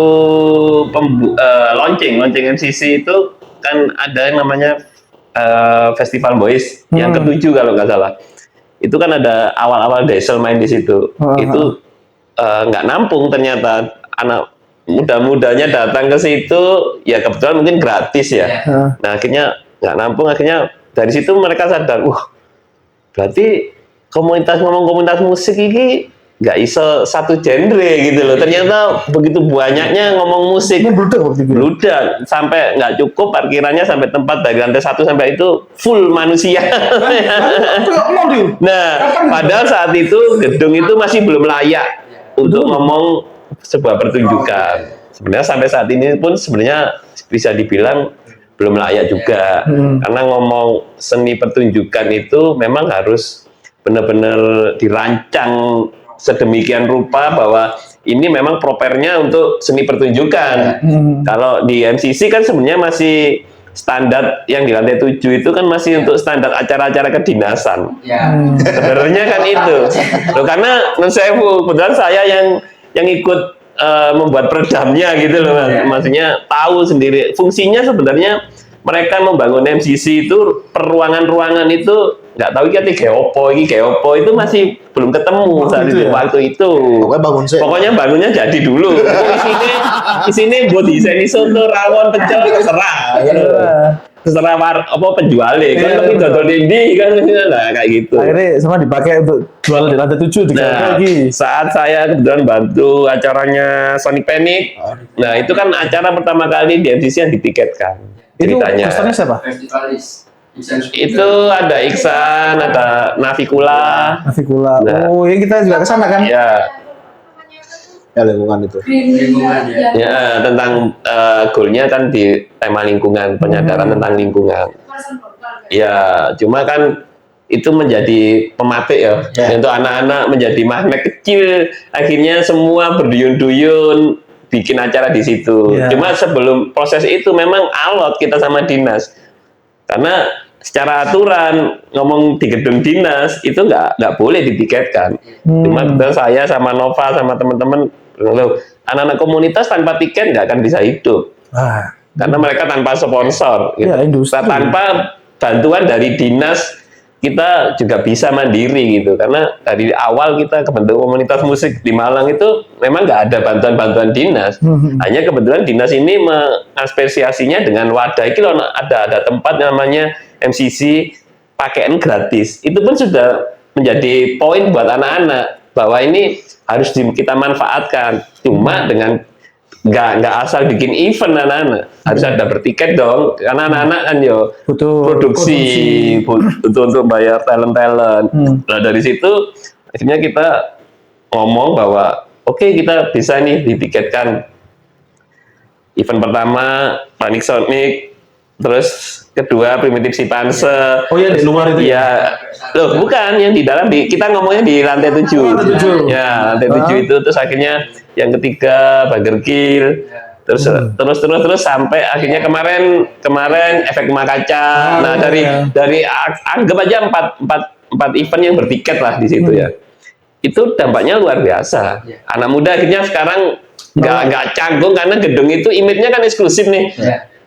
launching MCC itu kan ada yang namanya Festival Boys yang ke-7 kalau nggak salah. Itu kan ada awal-awal Diesel main di situ. Itu nggak nampung ternyata, anak muda-mudanya datang ke situ ya kebetulan mungkin gratis ya. Nah akhirnya nggak nampung, akhirnya dari situ mereka sadar, wah berarti ngomong komunitas musik ini nggak iso satu genre gitu loh. Ternyata begitu banyaknya ngomong musik. Membludak waktu itu. Bludak sampai nggak cukup parkirannya, sampai tempat dari lantai 1 sampai itu full manusia. Nah, padahal saat itu gedung itu masih belum layak untuk ngomong sebuah pertunjukan. Sebenarnya sampai saat ini pun sebenarnya bisa dibilang belum layak juga. Karena ngomong seni pertunjukan itu memang harus benar-benar dirancang sedemikian rupa bahwa ini memang propernya untuk seni pertunjukan. Kalau di MCC kan sebenarnya masih standar yang di lantai 7 itu kan masih untuk standar acara-acara kedinasan. Sebenarnya kan itu. Loh, karena kebetulan saya yang ikut membuat peredamnya gitu loh, maksudnya tahu sendiri fungsinya. Sebenarnya mereka membangun MCC itu ruangan-ruangan itu nggak tahu geopo itu masih belum ketemu saat itu, waktu itu. Pokoknya bangunnya jadi dulu. Isine buat desain soto rawon pecel terserah penjualnya kan, tapi dodol dendi kan kayak gitu. Akhirnya sama dipakai untuk jual di lantai 7 lagi. Saat saya kebetulan bantu acaranya Sonic Panic, nah itu kan acara pertama kali di MCC yang ditiketkan. Ceritanya. Itu siapa? Festivalis. Itu ada Iksan, ada Navikula. Nah. Oh, ya kita juga ke sana kan? Ya. Ya lingkungan itu. Lingkungan ya. Ya, tentang goalnya kan di tema lingkungan, penyadaran tentang lingkungan. Ya, cuma kan itu menjadi pematik ya. Untuk anak-anak menjadi magnet kecil, akhirnya semua berduyun-duyun bikin acara di situ. Cuma sebelum proses itu memang alot kita sama dinas. Karena secara aturan ngomong di gedung dinas itu nggak boleh ditiketkan. Cuma saya sama Nova sama teman-teman, loh, anak-anak komunitas tanpa tiket nggak akan bisa hidup. Karena mereka tanpa sponsor, gitu. Tanpa bantuan dari dinas kita juga bisa mandiri gitu. Karena dari awal kita kebentuk komunitas musik di Malang itu memang nggak ada bantuan-bantuan dinas. Hanya kebetulan dinas ini mengaspesiasinya dengan wadah. Ini ada tempat namanya MCC pakaian gratis. Itu pun sudah menjadi poin buat anak-anak bahwa ini harus kita manfaatkan. Cuma dengan nggak asal bikin event anak-anak, harus ada bertiket dong, karena anak-anak kan yo butuh produksi, butuh untuk bayar talent. Nah dari situ akhirnya kita ngomong bahwa oke, kita bisa nih ditiketkan event pertama Panic Sonic, terus kedua Primitif Sipanse. Oh ya, di luar itu ya? Loh bukan, yang di dalam, kita ngomongnya di lantai 7. Ya, lantai 7 itu. Terus akhirnya yang ketiga Burger Kill, terus sampai akhirnya kemarin efek rumah kaca. Nah dari anggap aja 4 event yang bertiket lah di situ ya. Itu dampaknya luar biasa. Anak muda akhirnya sekarang nggak canggung karena gedung itu image-nya kan eksklusif nih.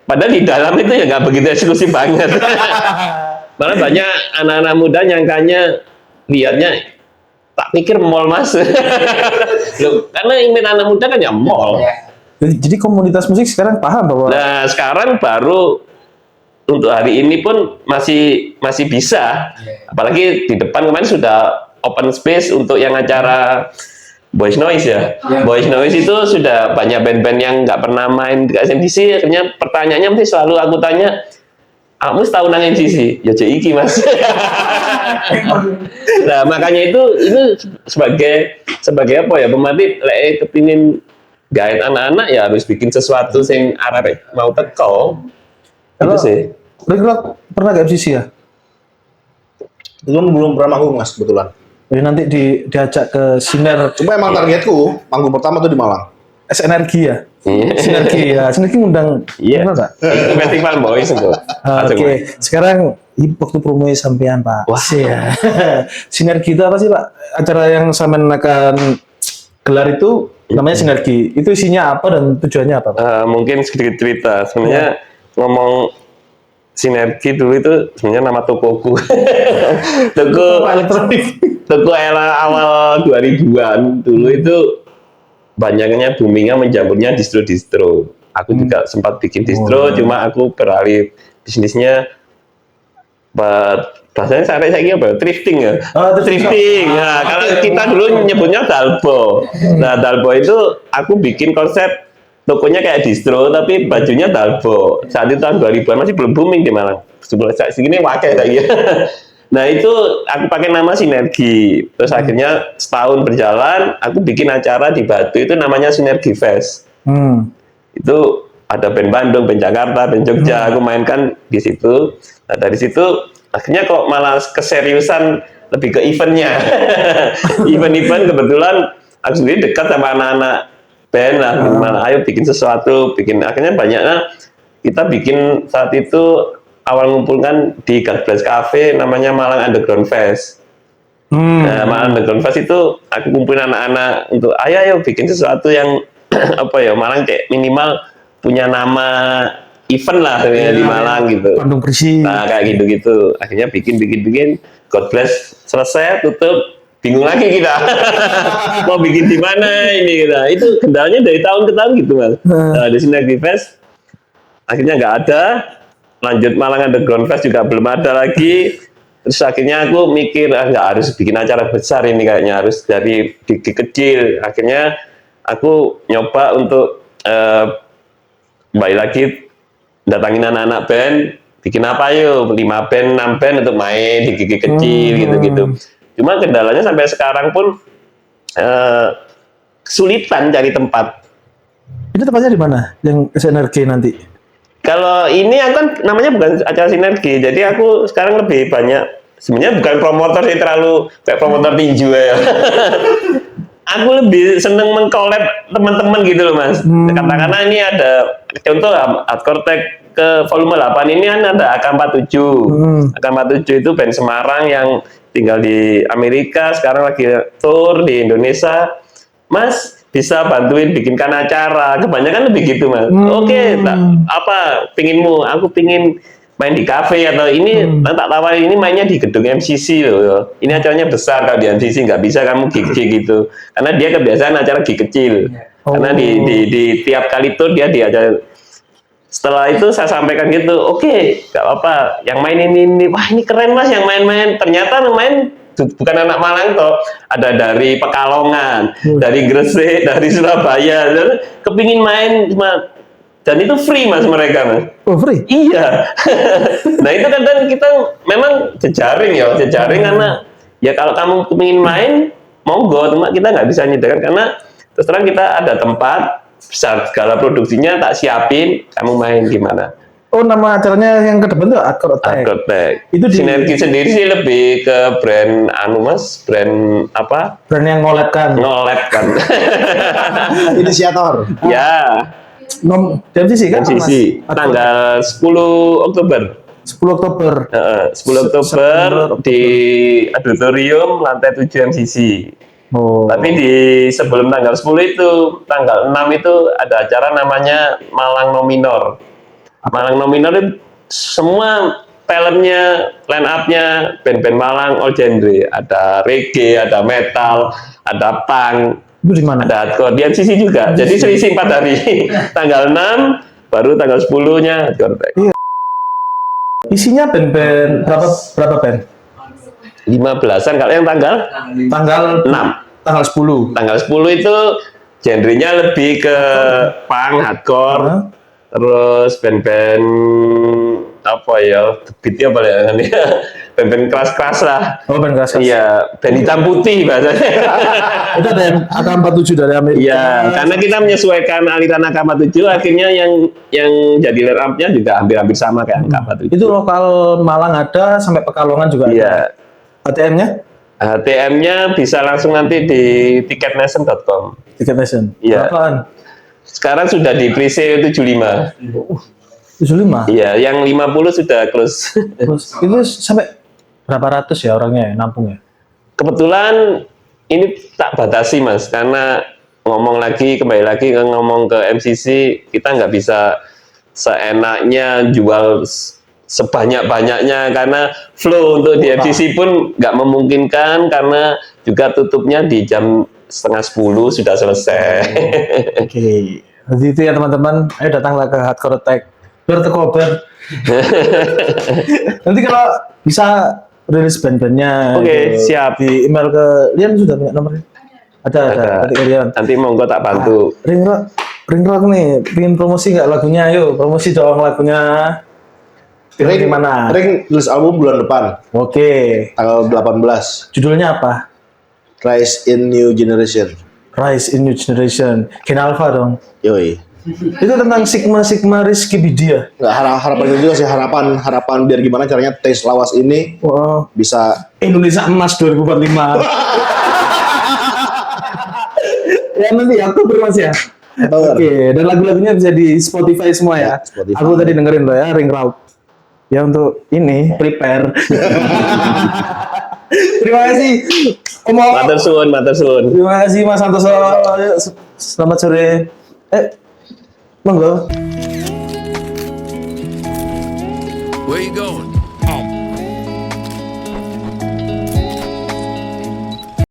Padahal di dalam itu ya nggak begitu eksklusif banget. Malah banyak anak-anak muda nyangkanya lihatnya, tak pikir mall mas. Loh, karena image anak muda kan ya mall. Jadi komunitas musik sekarang paham bahwa. Nah sekarang baru untuk hari ini pun masih bisa. Apalagi di depan kemarin sudah open space untuk yang acara Boys Noise ya. Boys Noise itu sudah banyak band-band yang nggak pernah main di SMCC. Akhirnya pertanyaannya mesti selalu aku tanya, kamu tahu nang MCC? Ya iki mas. Nah makanya itu sebagai apa ya, pematih kepingin guide anak-anak ya harus bikin sesuatu yang arek mau teko. Itu sih. Lo pernah ke MCC ya? Belum pernah manggung mas kebetulan. Jadi nanti diajak ke Sinar. Cuma emang targetku manggung pertama tuh di Malang. Sinergi ya? Sinergi ngundang. Iya. Festival Boys itu. Oke. Sekarang waktu promo sampean Pak. Wah. Ya. Sinergi itu apa sih Pak? Acara yang sampean akan gelar itu namanya Sinergi. Itu isinya apa dan tujuannya apa Pak? Mungkin sedikit cerita. Sebenarnya ngomong Sinergi dulu itu sebenarnya nama tokoku. Toko elektronik. Toko era awal 2000-an dulu itu banyaknya boomingnya menjamurnya distro. Aku juga sempat bikin distro, cuma aku beralih bisnisnya bahasanya saya apa? Thrifting ya. Oh, Thrifting. Nah, kalau kita dulu nyebutnya Dalbo. Nah, Dalbo itu aku bikin konsep tokonya kayak distro tapi bajunya Dalbo. Saat itu tahun 2000-an masih belum booming di Malang. Sebelum segini wakai kayak gitu. Nah, itu aku pakai nama Sinergi. Terus akhirnya setahun berjalan, aku bikin acara di Batu itu namanya Sinergi Fest. Itu ada band Bandung, band Jakarta, band Jogja, aku mainkan di situ. Nah, dari situ akhirnya kok malah keseriusan lebih ke eventnya. Event-event kebetulan aku sendiri dekat sama anak-anak band lah, malah ayo bikin sesuatu, akhirnya banyaknya kita bikin saat itu awal ngumpulkan di God Bless Cafe namanya Malang Underground Fest. Nah, Malang Underground Fest itu aku kumpulin anak-anak untuk ayo bikin sesuatu yang apa ya, Malang kayak minimal punya nama event lah di Malang gitu. Bandung bersih. Nah, kayak gitu-gitu. Akhirnya bikin God Bless selesai, tutup, bingung lagi kita. Mau bikin di mana ini kita. Itu kendalanya dari tahun ke tahun gitu, Mas. Nah, di Sinergi Fest akhirnya nggak ada. Lanjut Malang Underground Fest juga belum ada lagi. Terus akhirnya aku mikir nggak harus bikin acara besar ini, kayaknya harus dari kecil. Akhirnya aku nyoba untuk kembali lagi datangin anak-anak band, bikin apa yuk, 5 band, 6 band untuk main di gigi kecil gitu-gitu. Cuma kendalanya sampai sekarang pun kesulitan cari tempat. Ini tempatnya di mana? Yang Sinergi nanti? Kalau ini aku kan namanya bukan acara Sinergi, jadi aku sekarang lebih banyak sebenarnya bukan promotor sih, terlalu kayak promotor tinju ya. Aku lebih seneng mengkolab teman-teman gitu loh, Mas. Katakanlah ini ada contoh Hardcore Tech ke volume 8 ini kan ada AK47. AK47 itu band Semarang yang tinggal di Amerika, sekarang lagi tour di Indonesia. Mas bisa bantuin bikinkan acara, kebanyakan lebih gitu, Mas. Oke, apa pinginmu? Aku pingin main di kafe atau ini tak tawarin ini mainnya di gedung MCC loh. Ini acaranya besar, kalau di MCC nggak bisa kamu gig gitu. Karena dia kebiasaan acara gig kecil. Karena di tiap kali tour dia di acara. Setelah itu saya sampaikan gitu, oke, nggak apa-apa. Yang main ini, wah ini keren Mas yang main-main. Ternyata main bukan anak Malang toh, ada dari Pekalongan, dari Gresik, dari Surabaya, kepingin main cuma. Dan itu free Mas mereka, Mas. Oh, free? Iya. Nah itu kadang kita memang jejaring karena ya kalau kamu ingin main, monggo, cuma kita nggak bisa nyediakan karena terus terang kita ada tempat, segala produksinya tak siapin, kamu main gimana. Oh, nama acaranya yang ke depan tuh Hardcore Tech. Hardcore Tech. Itu Sinergi sendiri sih lebih ke brand Mas, brand apa? Brand yang ngolabkan. Inisiator. Ya. MCC kan? MCC. Tanggal 10 Oktober. 10 Oktober. 10 Oktober di auditorium lantai 7 MCC. Oh. Tapi di sebelum tanggal 10 itu, tanggal 6 itu ada acara namanya Malang Nominor. Malang Nominor itu semua talentnya, line up-nya band-band Malang all genre. Ada reggae, ada metal, ada punk. Itu di mana? Ada hardcore, di MCC juga. Jadi selisih 4 hari. Tanggal 6, baru tanggal 10-nya hardcore Tech. Iya. Isinya band-band berapa band? 15-an kalau yang tanggal 6. Tanggal 10. Tanggal 10 itu genrenya lebih ke punk, hardcore. Terus band-band apa ya? Beatnya apa ya? Band-band keras-keras lah. Oh, band keras. Iya, band hitam putih bahasanya. Itu ada yang AK47 dari Amerika. Iya, karena kita menyesuaikan aliran AK47, akhirnya yang jadi line up-nya juga hampir-hampir sama kayak AK47. Itu lokal Malang ada, sampai Pekalongan juga Iya. ada. ATM-nya? ATM-nya bisa langsung nanti di ticketnation.com. Ticket Nation. Iya. Berapaan? Sekarang sudah di pre-sale 75. 75? Iya, yang 50 sudah close. Terus, itu sampai berapa ratus ya orangnya nampungnya? Kebetulan ini tak batasi Mas, karena kembali lagi ngomong ke MCC, kita nggak bisa seenaknya jual sebanyak-banyaknya karena flow untuk di MCC pun nggak memungkinkan karena juga tutupnya di jam 9:30 sudah selesai. Oke. Jadi itu ya teman-teman, ayo datanglah ke Hardcore Tech biar terkobar. Nanti kalau bisa rilis band-bandnya Oke, gitu. siap. Di email ke Lian sudah punya nomornya? Ada. Nanti ke Lian. Nanti monggo tak bantu. Ring rock nih, pingin promosi nggak lagunya? Ayo, promosi dong lagunya. Di mana? Ring rilis album bulan depan, Oke. tanggal 18. Judulnya apa? Rise in New Generation. Rise in New Generation. Gen Alpha dong. Yoi. Itu tentang Sigma Rizky Bidia. Nggak harapan itu juga sih, harapan biar gimana caranya tes lawas ini Wow. bisa Indonesia Emas 2045. Ya nanti Oktober Mas ya. Oktober. Oke, dan lagu-lagunya bisa di Spotify semua ya. Ya, Spotify. Aku tadi dengerin loh ya Ring Route. Ya untuk ini prepare. Terima kasih. Matur suwun. Terima kasih Mas Santoso. Selamat sore. Monggo. Where you going?